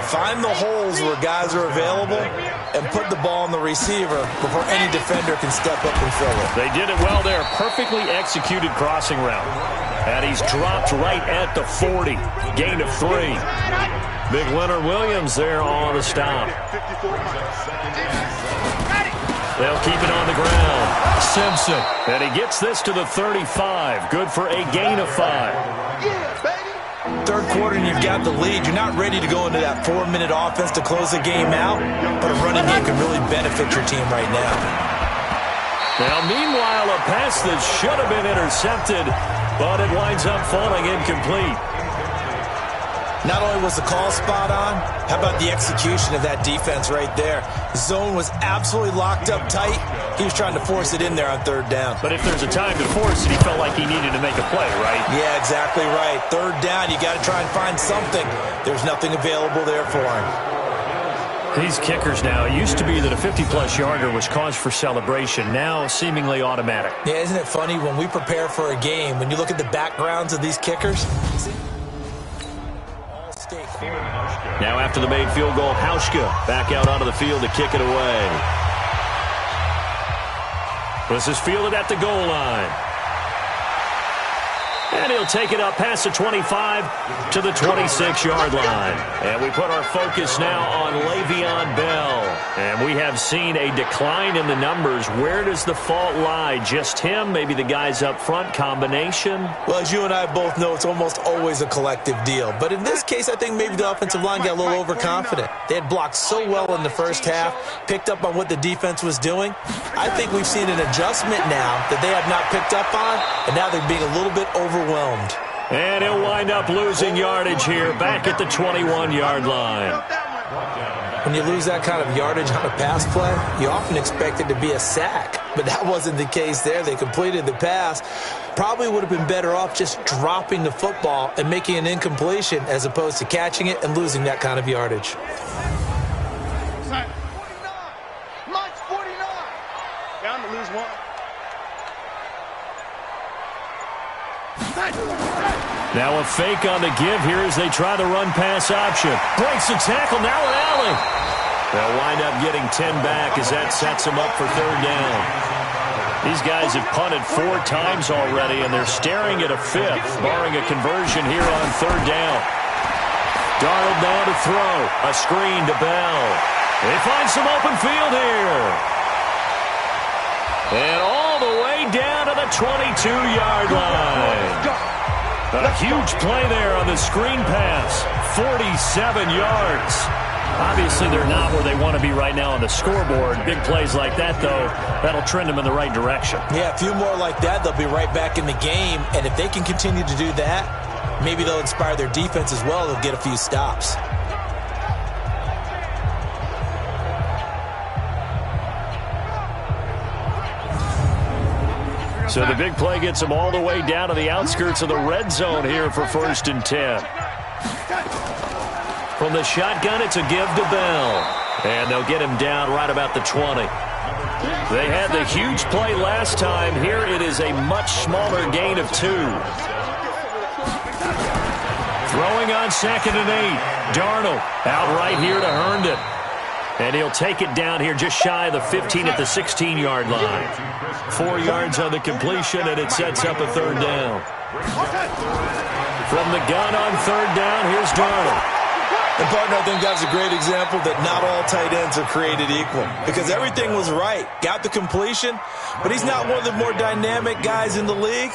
find the holes where guys are available and put the ball on the receiver before any defender can step up and fill it. They did it well there. Perfectly executed crossing route. And he's dropped right at the 40. Gain of 3. Big Leonard Williams there on the stop. They'll keep it on the ground. Simpson. And he gets this to the 35. Good for a gain of 5. Third quarter and you've got the lead. You're not ready to go into that 4-minute offense to close the game out, but a running game can really benefit your team right now. Now, meanwhile, a pass that should have been intercepted, but it winds up falling incomplete. Not only was the call spot on, how about the execution of that defense right there? The zone was absolutely locked up tight. He was trying to force it in there on third down. But if there's a time to force it, he felt like he needed to make a play, right? Yeah, exactly right. Third down, you got to try and find something. There's nothing available there for him. These kickers now, it used to be that a 50-plus yarder was cause for celebration. Now, seemingly automatic. Yeah, isn't it funny when we prepare for a game, when you look at the backgrounds of these kickers? Now after the made field goal, Hauschka back out onto the field to kick it away. This is fielded at the goal line. And he'll take it up past the 25 to the 26-yard line. And we put our focus now on Le'Veon Bell. And we have seen a decline in the numbers. Where does the fault lie? Just him? Maybe the guys up front? Combination? Well, as you and I both know, it's almost always a collective deal. But in this case, I think maybe the offensive line got a little overconfident. They had blocked so well in the first half, picked up on what the defense was doing. I think we've seen an adjustment now that they have not picked up on, and now they're being a little bit overwhelmed. And he'll wind up losing yardage here back at the 21-yard line. When you lose that kind of yardage on a pass play, you often expect it to be a sack. But that wasn't the case there. They completed the pass. Probably would have been better off just dropping the football and making an incompletion as opposed to catching it and losing that kind of yardage. 49. Mike's 49. Down to lose one. Now a fake on the give here as they try the run-pass option. Breaks the tackle, now an alley. They'll wind up getting 10 back as that sets them up for third down. These guys have punted 4 times already, and they're staring at a 5th, barring a conversion here on third down. Darnold now to throw. A screen to Bell. They find some open field here. And all the way down to the 22-yard line. A huge play there on the screen pass. 47 yards. Obviously, they're not where they want to be right now on the scoreboard. Big plays like that, though, that'll trend them in the right direction. Yeah, a few more like that, they'll be right back in the game. And if they can continue to do that, maybe they'll inspire their defense as well. They'll get a few stops. So the big play gets them all the way down to the outskirts of the red zone here for 1st and 10. From the shotgun, it's a give to Bell. And they'll get him down right about the 20. They had the huge play last time. Here it is a much smaller gain of 2. Throwing on 2nd and 8. Darnold out right here to Herndon. And he'll take it down here just shy of the 15 at the 16-yard line. 4 yards on the completion, and it sets up a third down. From the gun on third down, here's Darnold. And, partner, I think that's a great example that not all tight ends are created equal. Because everything was right. Got the completion, but he's not one of the more dynamic guys in the league.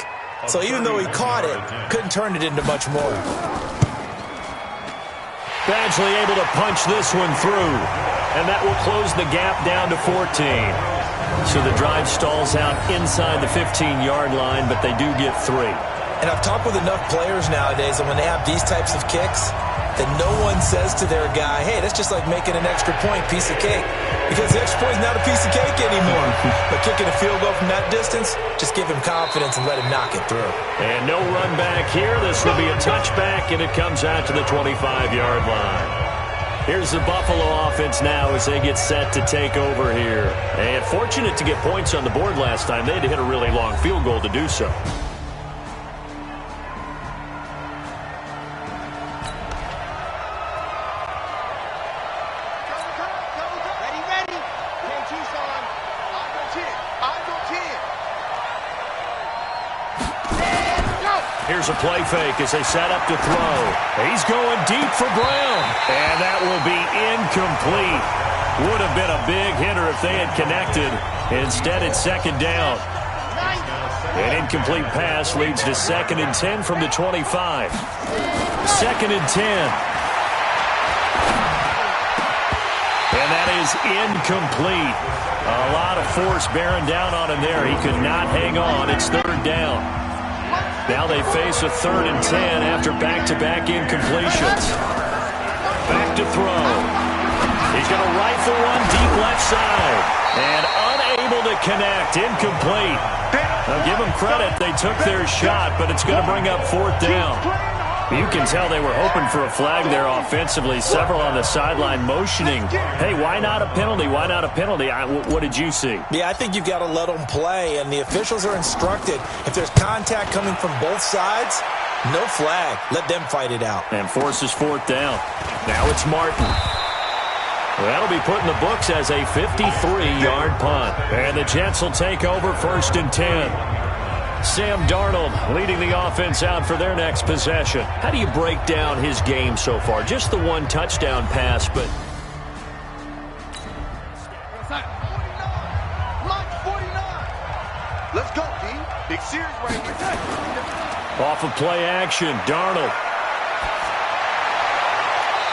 So even though he caught it, couldn't turn it into much more. Badgley able to punch this one through. And that will close the gap down to 14. So the drive stalls out inside the 15-yard line, but they do get 3. And I've talked with enough players nowadays that when they have these types of kicks, that no one says to their guy, hey, that's just like making an extra point, piece of cake. Because the extra point is not a piece of cake anymore. But kicking a field goal from that distance, just give him confidence and let him knock it through. And no run back here. This will be a touchback, and it comes out to the 25-yard line. Here's the Buffalo offense now as they get set to take over here. And fortunate to get points on the board last time. They had to hit a really long field goal to do so. Here's a play fake as they set up to throw. He's going deep for Brown. And that will be incomplete. Would have been a big hitter if they had connected. Instead, it's 2nd down. An incomplete pass leads to 2nd and 10 from the 25. 2nd and 10. And that is incomplete. A lot of force bearing down on him there. He could not hang on. It's 3rd down. Now they face a 3rd and 10 after back-to-back incompletions. Back to throw. He's going to rifle one deep left side. And unable to connect. Incomplete. Now give them credit. They took their shot, but it's going to bring up 4th down. You can tell they were hoping for a flag there offensively. Several on the sideline motioning. Hey, why not a penalty? Why not a penalty? What did you see? Yeah, I think you've got to let them play, and the officials are instructed. If there's contact coming from both sides, no flag. Let them fight it out. And forces 4th down. Now it's Martin. That'll be put in the books as a 53-yard punt. And the Jets will take over 1st and 10. Sam Darnold leading the offense out for their next possession. How do you break down his game so far? Just the one touchdown pass, but... Let's go, D. Big series right here. Off of play action, Darnold.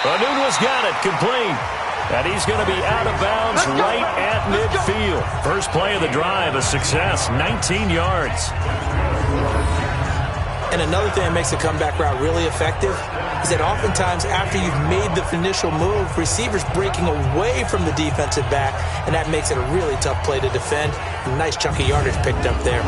Anunwa's got it, complete. And he's going to be out of bounds right at midfield. First play of the drive, a success, 19 yards. And another thing that makes a comeback route really effective is that oftentimes after you've made the initial move, receivers breaking away from the defensive back, and that makes it a really tough play to defend. A nice chunk of yardage picked up there.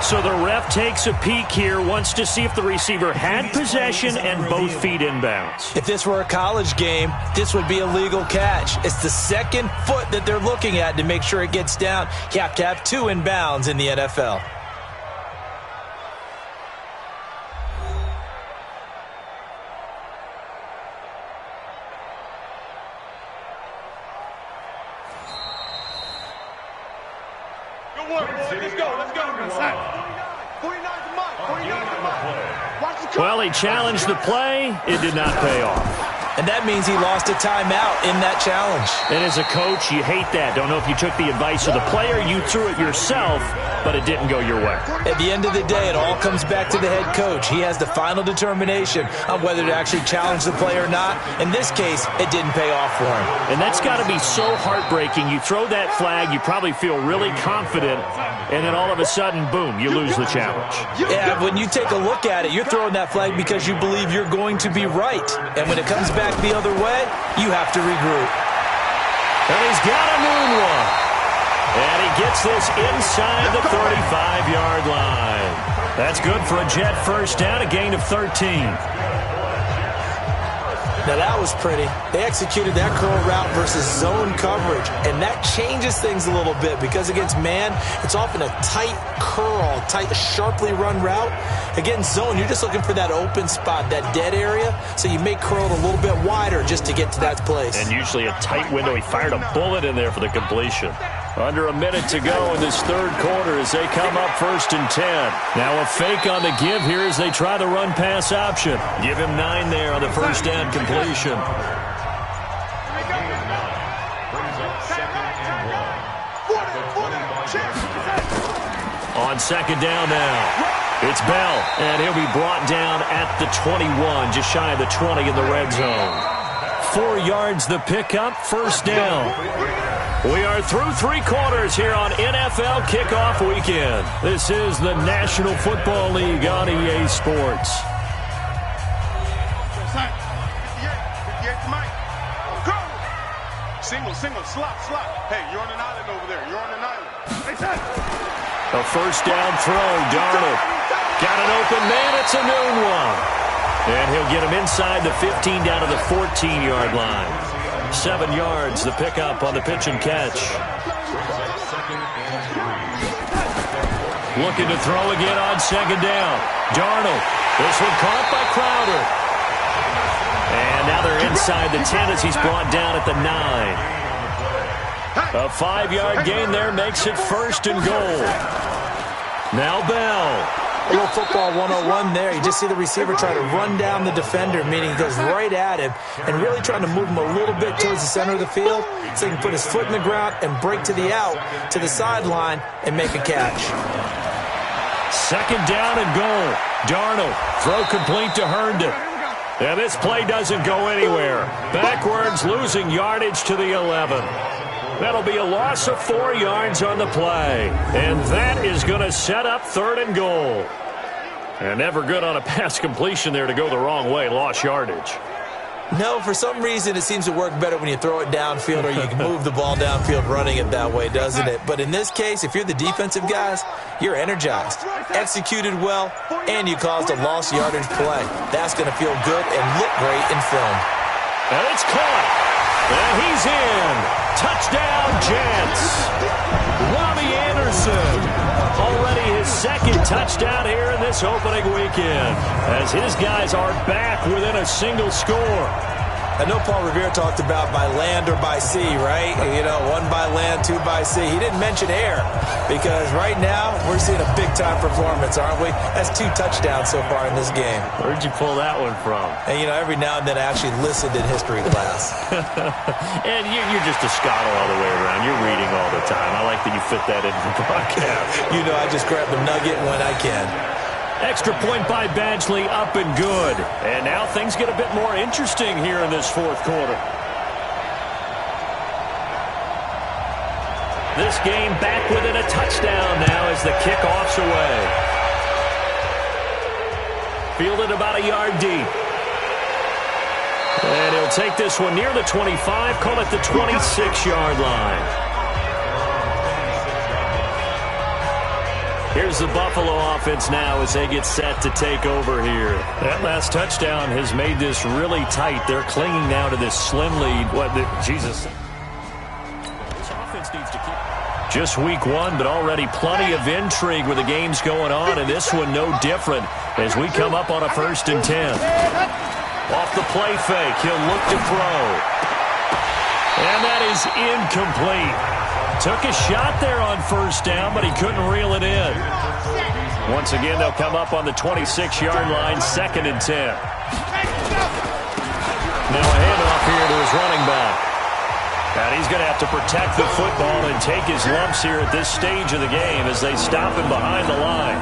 So the ref takes a peek here, wants to see if the receiver had possession and both feet inbounds. If this were a college game, this would be a legal catch. It's the second foot that they're looking at to make sure it gets down. You have to have 2 inbounds in the NFL. Good work, boys. Let's go. Let's go. 49's the mark. 49's the mark. Watch the Well, he challenged the play. It did not pay off. And that means he lost a timeout in that challenge. And as a coach, you hate that. Don't know if you took the advice of the player, you threw it yourself, but it didn't go your way. At the end of the day, it all comes back to the head coach. He has the final determination on whether to actually challenge the play or not. In this case, it didn't pay off for him. And that's got to be so heartbreaking. You throw that flag, you probably feel really confident, and then all of a sudden, boom, you lose the challenge. Yeah, when you take a look at it, you're throwing that flag because you believe you're going to be right. And when it comes back the other way, you have to regroup. And he's got a noon one. And he gets this inside the 35-yard line. That's good for a Jet first down, a gain of 13. Now that was pretty. They executed that curl route versus zone coverage, and that changes things a little bit because against man, it's often a tight curl, tight, sharply run route. Against zone, you're just looking for that open spot, that dead area, so you may curl it a little bit wider just to get to that place. And usually a tight window. He fired a bullet in there for the completion. Under a minute to go in this third quarter as they come up 1st and 10. Now a fake on the give here as they try the run-pass option. Give him 9 there on the first down completion. On second down now, it's Bell, and he'll be brought down at the 21, just shy of the 20 in the red zone. 4 yards the pickup, first down. We are through 3 quarters here on NFL Kickoff Weekend. This is the National Football League on EA Sports. Single, slot. Hey, you're on an island over there. You're on an island. A first down throw, Darnold. Got an open man, it's a noon one. And he'll get him inside the 15 down to the 14-yard line. 7 yards, the pickup on the pitch and catch. Looking to throw again on second down. Darnold. This one caught by Crowder. And now they're inside the 10 as he's brought down at the 9. A 5-yard gain there makes it 1st and goal. Now Bell. A little football 101 there. You just see the receiver try to run down the defender, meaning he goes right at him and really trying to move him a little bit towards the center of the field so he can put his foot in the ground and break to the out, to the sideline, and make a catch. Second down and goal. Darnold, throw complete to Herndon. And this play doesn't go anywhere. Backwards, losing yardage to the 11. That'll be a loss of 4 yards on the play. And that is going to set up 3rd and goal. And never good on a pass completion there to go the wrong way. Lost yardage. No, for some reason it seems to work better when you throw it downfield or you can move the ball downfield running it that way, doesn't it? But in this case, if you're the defensive guys, you're energized, executed well, and you caused a lost yardage play. That's going to feel good and look great in film. And it's caught. And he's in. Touchdown, Jets. Robbie Anderson. Already his 2nd touchdown here in this opening weekend, as his guys are back within a single score. I know Paul Revere talked about by land or by sea, right? You know, 1 by land, 2 by sea. He didn't mention air because right now we're seeing a big-time performance, aren't we? That's 2 touchdowns so far in this game. Where'd you pull that one from? And, you know, every now and then I actually listened in history class. And you're just a scholar all the way around. You're reading all the time. I like that you fit that into the broadcast. You know, I just grab the nugget when I can. Extra point by Badgley, up and good. And now things get a bit more interesting here in this 4th quarter. This game back within a touchdown now as the kickoff's away. Fielded about a yard deep. And he'll take this one near the 25, call it the 26-yard line. Here's the Buffalo offense now as they get set to take over here. That last touchdown has made this really tight. They're clinging now to this slim lead. Jesus. This offense needs to keep. Just week one, but already plenty of intrigue with the games going on, and this one no different as we come up on a 1st and 10. Off the play fake, he'll look to throw. And that is incomplete. Took a shot there on 1st down, but he couldn't reel it in. Once again, they'll come up on the 26-yard line, 2nd and 10. Now a handoff here to his running back. And he's going to have to protect the football and take his lumps here at this stage of the game as they stop him behind the line.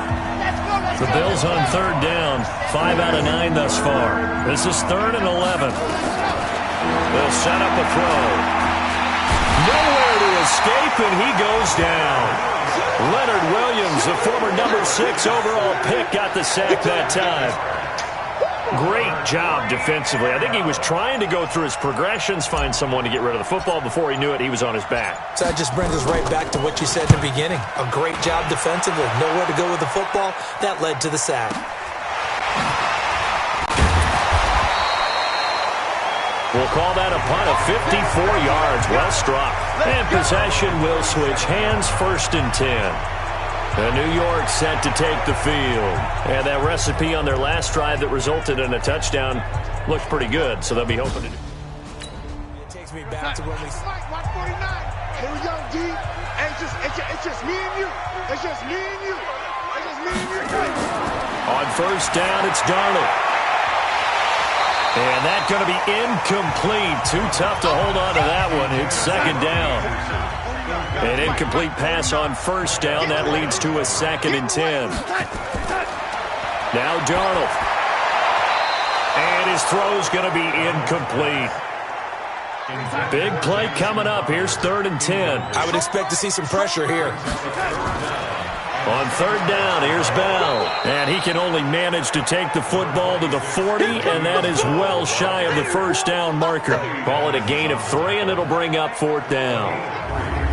The Bills on 3rd down, 5 out of 9 thus far. This is 3rd and 11. They'll set up a throw. Nowhere to escape, and he goes down. Leonard Williams, the former number 6 overall pick, got the sack that time. Great job defensively. I think he was trying to go through his progressions, find someone to get rid of the football. Before he knew it, he was on his back. So that just brings us right back to what you said in the beginning. A great job defensively. Nowhere to go with the football. That led to the sack. We'll call that a punt of 54 yards. Well struck. And possession will switch hands, 1st and 10. New York set to take the field. And that recipe on their last drive that resulted in a touchdown looks pretty good, so they'll be hoping to do. It takes me back to when we... Mike, 149. Here we go, D. It's just me and you. It's just me and you. It's just me and you. On 1st down, it's Darnold. And that's going to be incomplete. Too tough to hold on to that one. It's 2nd down. An incomplete pass on 1st down. That leads to a 2nd and 10. Now Darnold. And his throw's going to be incomplete. Big play coming up. Here's 3rd and 10. I would expect to see some pressure here. On 3rd down, here's Bell. And he can only manage to take the football to the 40, and that is well shy of the 1st down marker. Call it a gain of 3, and it'll bring up 4th down.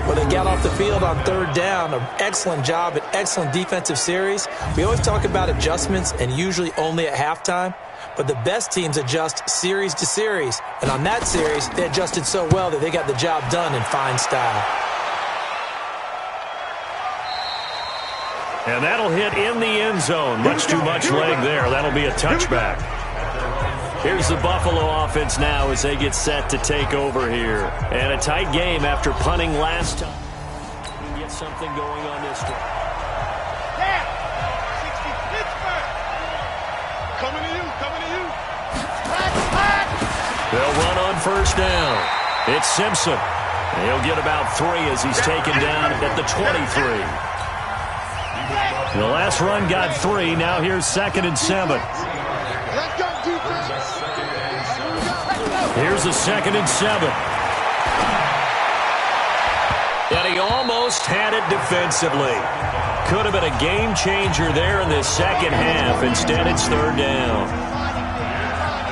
Well, they got off the field on 3rd down. An excellent job, an excellent defensive series. We always talk about adjustments, and usually only at halftime. But the best teams adjust series to series. And on that series, they adjusted so well that they got the job done in fine style. And that'll hit in the end zone. Much too much leg there. That'll be a touchback. Here's the Buffalo offense now as they get set to take over here. And a tight game after punting last time. Get something going on this one. Yeah. 60 Pittsburgh. Coming to you. They'll run on 1st down. It's Simpson. He'll get about 3 as he's taken down at the 23. The last run got 3. Now here's 2nd and 7. Let's go, defense. Here's a 2nd and 7. And he almost had it defensively. Could have been a game changer there in this second half. Instead, it's 3rd down.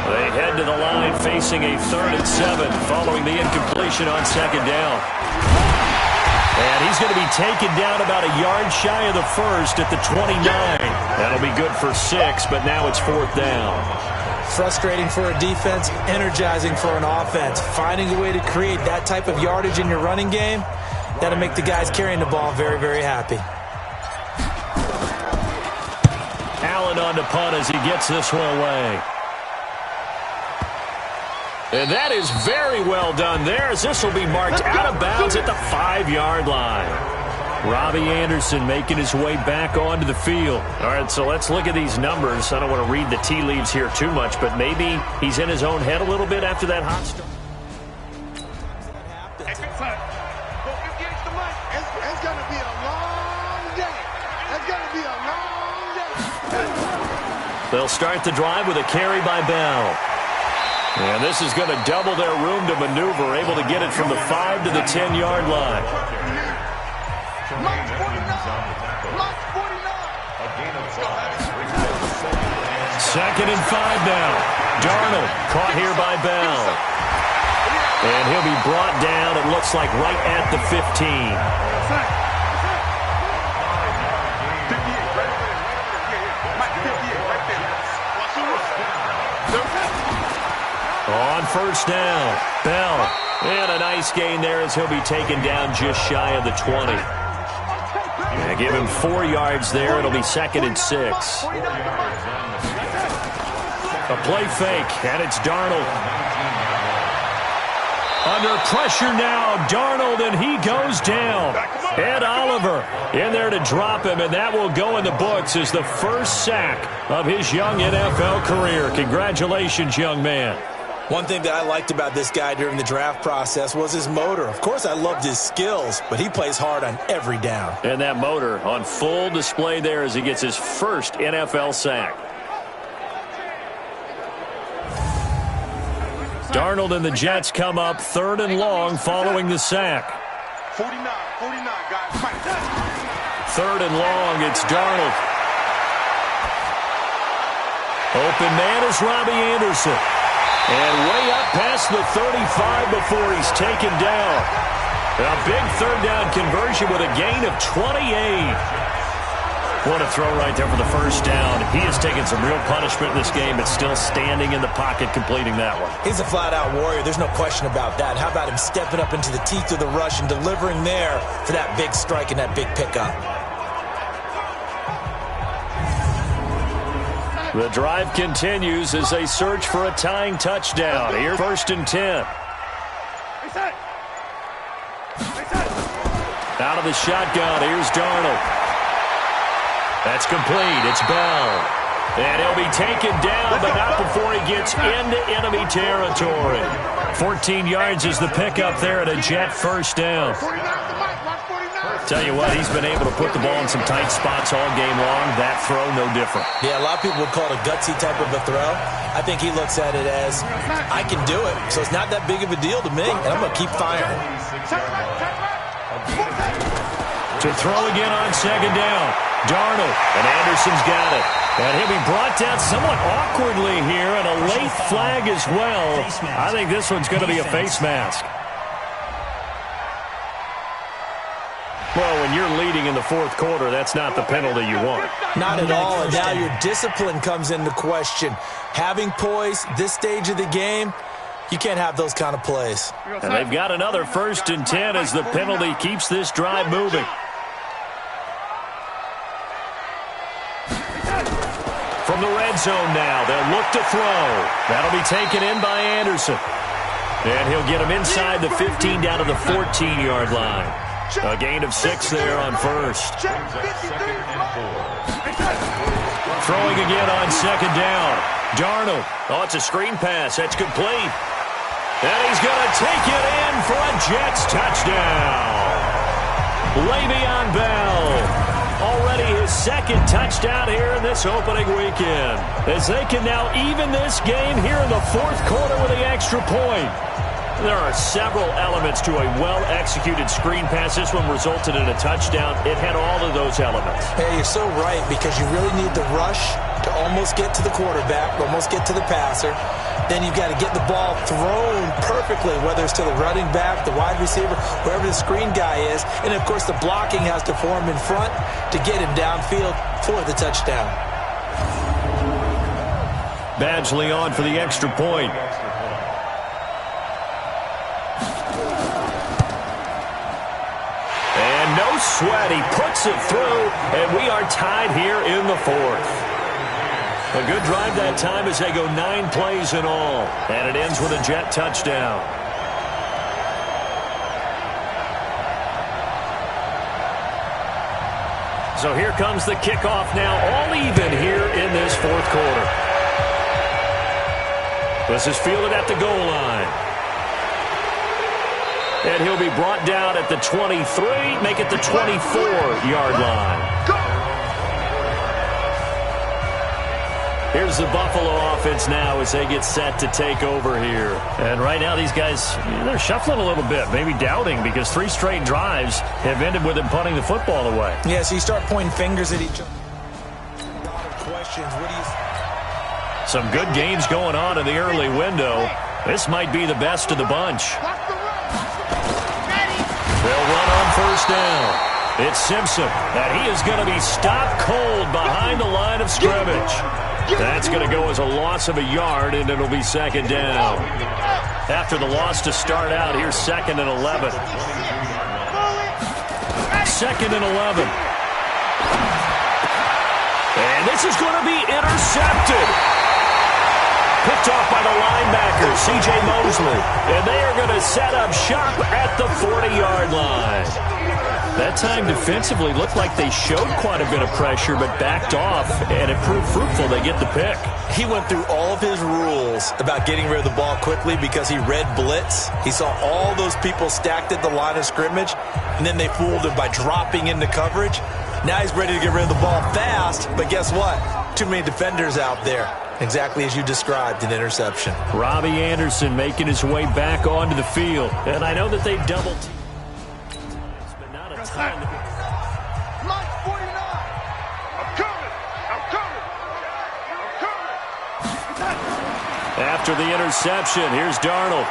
They head to the line facing a 3rd and 7 following the incompletion on 2nd down. And he's going to be taken down about a yard shy of the 1st at the 29. That'll be good for 6, but now it's 4th down. Frustrating for a defense, energizing for an offense. Finding a way to create that type of yardage in your running game, that'll make the guys carrying the ball very, very happy. Allen on the punt as he gets this one away. And that is very well done there as this will be marked out of bounds at the 5-yard line. Robbie Anderson making his way back onto the field. All right, so let's look at these numbers. I don't want to read the tea leaves here too much, but maybe he's in his own head a little bit after that hot start. It's going to be a long day. It's going to be a long day. They'll start the drive with a carry by Bell. And this is going to double their room to maneuver, able to get it from the 5 to the 10-yard line. Mike 49. 2nd and 5 now. Darnold caught here by Bell. And he'll be brought down, it looks like, right at the 15. on first down. Bell. And a nice gain there as he'll be taken down just shy of the 20. Yeah, give him 4 yards there. It'll be 2nd and 6. A play fake, and it's Darnold. Under pressure now, Darnold, and he goes down. Ed Oliver in there to drop him, and that will go in the books as the first sack of his young NFL career. Congratulations, young man. One thing that I liked about this guy during the draft process was his motor. Of course, I loved his skills, but he plays hard on every down. And that motor on full display there as he gets his first NFL sack. Darnold and the Jets come up 3rd and long following the sack. 49, guys. 3rd and long, it's Darnold. Open man is Robbie Anderson. And way up past the 35 before he's taken down. A big 3rd down conversion with a gain of 28. What a throw right there for the first down. He has taken some real punishment in this game, but still standing in the pocket completing that one. He's a flat-out warrior. There's no question about that. How about him stepping up into the teeth of the rush and delivering there for that big strike and that big pickup? The drive continues as they search for a tying touchdown. Here's 1st and 10. Out of the shotgun, here's Darnold. That's complete. It's Bell. And he'll be taken down, but not before he gets into enemy territory. 14 yards is the pickup there at a Jet first down. Tell you what, he's been able to put the ball in some tight spots all game long. That throw, no different. Yeah, a lot of people would call it a gutsy type of a throw. I think he looks at it as, I can do it, so it's not that big of a deal to me, and I'm going to keep firing. To throw again on 2nd down. Darnold, and Anderson's got it. And he'll be brought down somewhat awkwardly here, and a late flag as well. I think this one's going to be a face mask. Well, when you're leading in the 4th quarter, that's not the penalty you want. Not at all, and now your discipline comes into question. Having poise this stage of the game, you can't have those kind of plays. And they've got another 1st and 10 as the penalty keeps this drive moving. From the red zone now, they'll look to throw. That'll be taken in by Anderson. And he'll get him inside the 15 down to the 14-yard line. A gain of 6 there on first. Throwing again on 2nd down. Darnold. Oh, it's a screen pass. That's complete. And he's going to take it in for a Jets touchdown. Le'Veon Bell. Already his 2nd touchdown here in this opening weekend. As they can now even this game here in the 4th quarter with the extra point. There are several elements to a well-executed screen pass. This one resulted in a touchdown. It had all of those elements. Hey, you're so right, because you really need the rush to almost get to the quarterback, almost get to the passer. Then you've got to get the ball thrown perfectly, whether it's to the running back, the wide receiver, wherever the screen guy is. And, of course, the blocking has to form in front to get him downfield for the touchdown. Badgley on for the extra point. And no sweat. He puts it through, and we are tied here in the 4th. A good drive that time as they go 9 plays in all. And it ends with a Jet touchdown. So here comes the kickoff now, all even here in this 4th quarter. This is fielded at the goal line. And he'll be brought down at the 23, make it the 24-yard line. Here's the Buffalo offense now as they get set to take over here. And right now these guys, they're shuffling a little bit, maybe doubting, because 3 straight drives have ended with them punting the football away. Yeah, so you start pointing fingers at each other. Questions, what do you... Some good gains going on in the early window. This might be the best of the bunch. They'll run on first down. It's Simpson, and he is going to be stopped cold behind the line of scrimmage. That's going to go as a loss of a yard, and it'll be second down. After the loss to start out, here's 2nd and 11. 2nd and 11. And this is going to be intercepted. Picked off by the linebacker, C.J. Mosley. And they are going to set up shop at the 40-yard line. That time defensively looked like they showed quite a bit of pressure but backed off, and it proved fruitful. They get the pick. He went through all of his rules about getting rid of the ball quickly because he read blitz. He saw all those people stacked at the line of scrimmage, and then they fooled him by dropping into coverage. Now he's ready to get rid of the ball fast, but guess what? Too many defenders out there. Exactly as you described, an interception. Robbie Anderson making his way back onto the field. And I know that they doubled. But not a ton. Mike 49. I'm coming. After the interception, here's Darnold.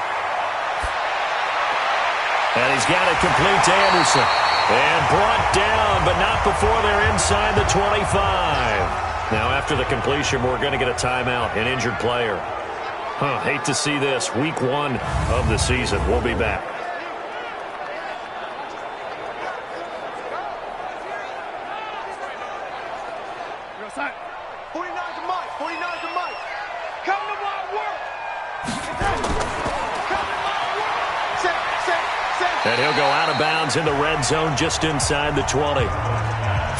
And he's got it complete to Anderson. And brought down, but not before they're inside the 25. Now, after the completion, we're going to get a timeout, an injured player. Hate to see this. Week 1 of the season. We'll be back. Real side. 49 to Mike. 49 to Mike. Come to my work. Come to my work. Set. And he'll go out of bounds in the red zone just inside the 20.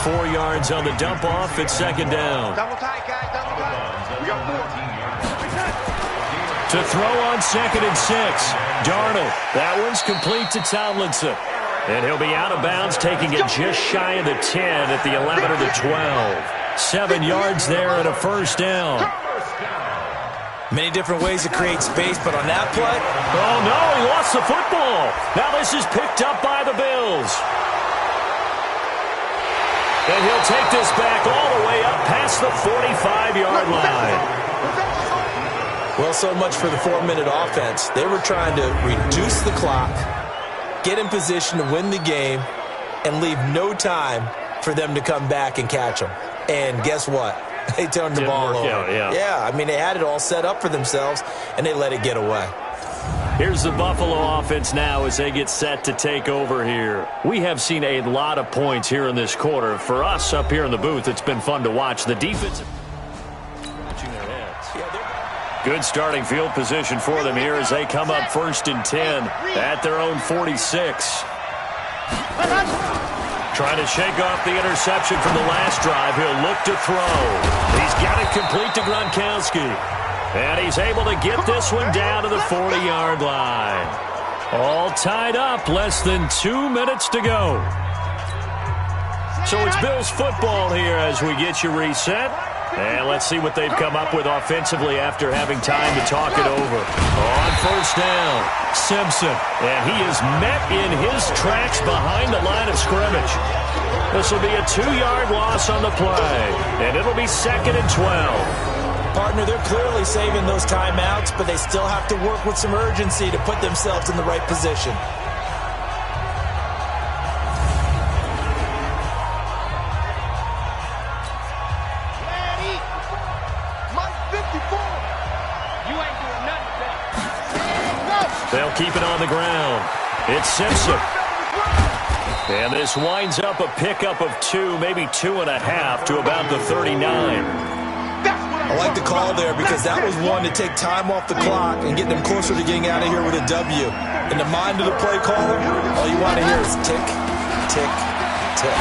4 yards on the dump off. It's second down. Double tight, guys. Double tight. We got 4. To throw on 2nd and 6. Darnold. That one's complete to Tomlinson. And he'll be out of bounds, taking it just shy of the 10 at the 11 or the 12. 7 yards there and a first down. Many different ways to create space, but on that play... Oh, no, he lost the football. Now this is picked up by the Bills. And he'll take this back all the way up past the 45-yard line. Well, so much for the 4-minute offense. They were trying to reduce the clock, get in position to win the game, and leave no time for them to come back and catch them. And guess what? They turned the ball over. Yeah, I mean, they had it all set up for themselves, and they let it get away. Here's the Buffalo offense now as they get set to take over here. We have seen a lot of points here in this quarter. For us up here in the booth, it's been fun to watch. The defense watching their heads. Good starting field position for them here as they come up 1st and 10 at their own 46. Trying to shake off the interception from the last drive. He'll look to throw. He's got it complete to Gronkowski. And he's able to get this one down to the 40-yard line. All tied up, less than 2 minutes to go. So it's Bills football here as we get you reset. And let's see what they've come up with offensively after having time to talk it over. On first down, Simpson. And he is met in his tracks behind the line of scrimmage. This will be a 2-yard loss on the play. And it'll be 2nd and 12. Partner, they're clearly saving those timeouts, but they still have to work with some urgency to put themselves in the right position. Daddy, Mike 54. You ain't doing nothing. They'll keep it on the ground. It's Simpson. And this winds up a pickup of 2, maybe 2.5 to about the 39. I like the call there because that was one to take time off the clock and get them closer to getting out of here with a W. In the mind of the play caller, all you want to hear is tick, tick, tick.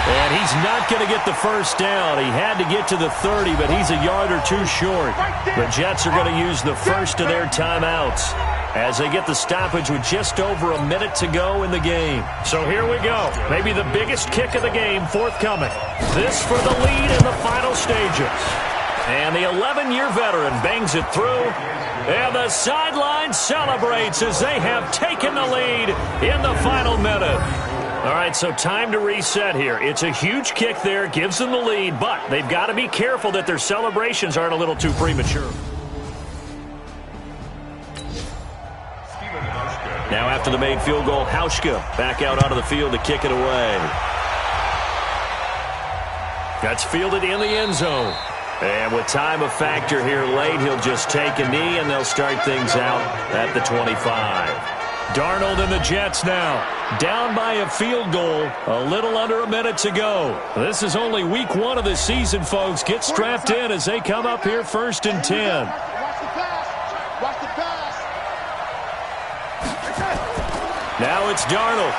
And he's not going to get the first down. He had to get to the 30, but he's a yard or 2 short. The Jets are going to use the first of their timeouts as they get the stoppage with just over a minute to go in the game. So here we go. Maybe the biggest kick of the game forthcoming. This for the lead in the final stages. And the 11-year veteran bangs it through. And the sideline celebrates as they have taken the lead in the final minute. All right, so time to reset here. It's a huge kick there, gives them the lead, but they've got to be careful that their celebrations aren't a little too premature. Now after the made field goal, Hauschka back out onto the field to kick it away. That's fielded in the end zone. And with time a factor here late, he'll just take a knee, and they'll start things out at the 25. Darnold and the Jets now, down by a field goal, a little under a minute to go. This is only week 1 of the season, folks. Get strapped in as they come up here 1st and 10. Watch the pass. Now it's Darnold.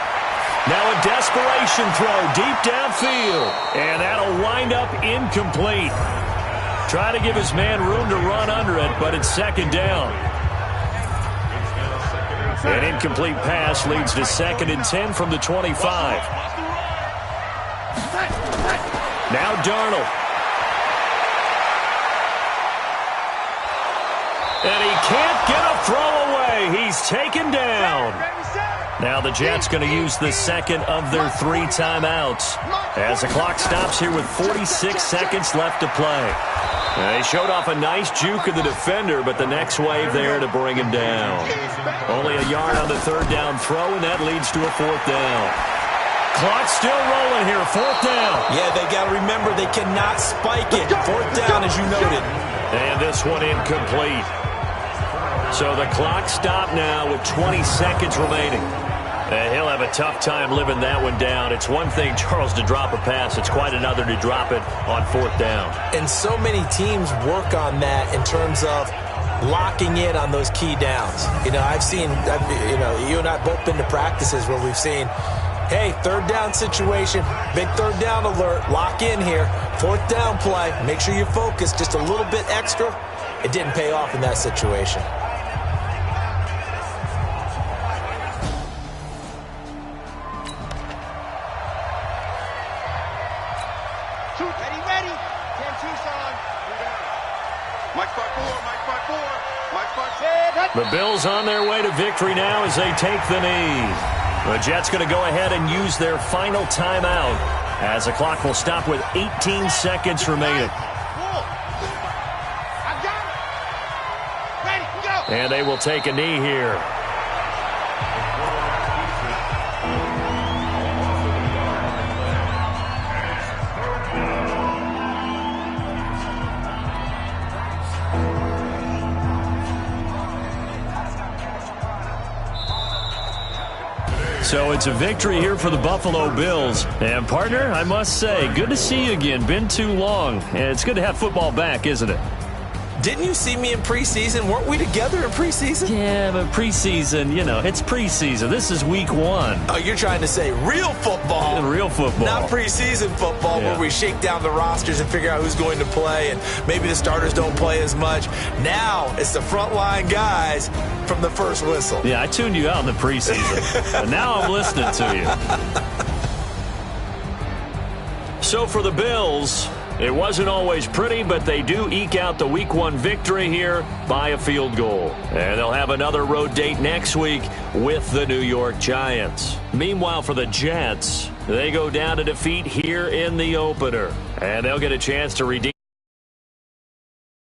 Now a desperation throw deep downfield, and that'll wind up incomplete. Try to give his man room to run under it, but it's 2nd down. An incomplete pass leads to 2nd and 10 from the 25. Now Darnold. And he can't get a throw away. He's taken down. Now the Jets going to use the 2nd of their 3 timeouts as the clock stops here with 46 seconds left to play. They showed off a nice juke of the defender, but the next wave there to bring him down. Only a yard on the 3rd down throw, and that leads to a 4th down. Clock still rolling here, 4th down. Yeah, they got to remember they cannot spike it. 4th down, as you noted. And this one incomplete. So the clock stopped now with 20 seconds remaining. He'll have a tough time living that one down. It's one thing, Charles, to drop a pass. It's quite another to drop it on 4th down. And so many teams work on that in terms of locking in on those key downs. I've seen, you and I both been to practices where we've seen, hey, 3rd down situation, big 3rd down alert, lock in here, 4th down play, make sure you focus just a little bit extra. It didn't pay off in that situation. Ready. 10 Tucson. Mike 5-4, Mike 5-4. The Bills on their way to victory now as they take the knee. The Jets going to go ahead and use their final timeout as the clock will stop with 18 seconds remaining. I got it. Ready, go. And they will take a knee here. So it's a victory here for the Buffalo Bills. And, partner, I must say, good to see you again. Been too long. And it's good to have football back, isn't it? Didn't you see me in preseason? Weren't we together in preseason? Yeah, but preseason, it's preseason. This is week 1. Oh, you're trying to say real football. Real football. Not preseason football where we shake down the rosters and figure out who's going to play, and maybe the starters don't play as much. Now it's the frontline guys from the first whistle. Yeah, I tuned you out in the preseason. But now I'm listening to you. So for the Bills, it wasn't always pretty, but they do eke out the Week 1 victory here by a field goal. And they'll have another road date next week with the New York Giants. Meanwhile, for the Jets, they go down to defeat here in the opener. And they'll get a chance to redeem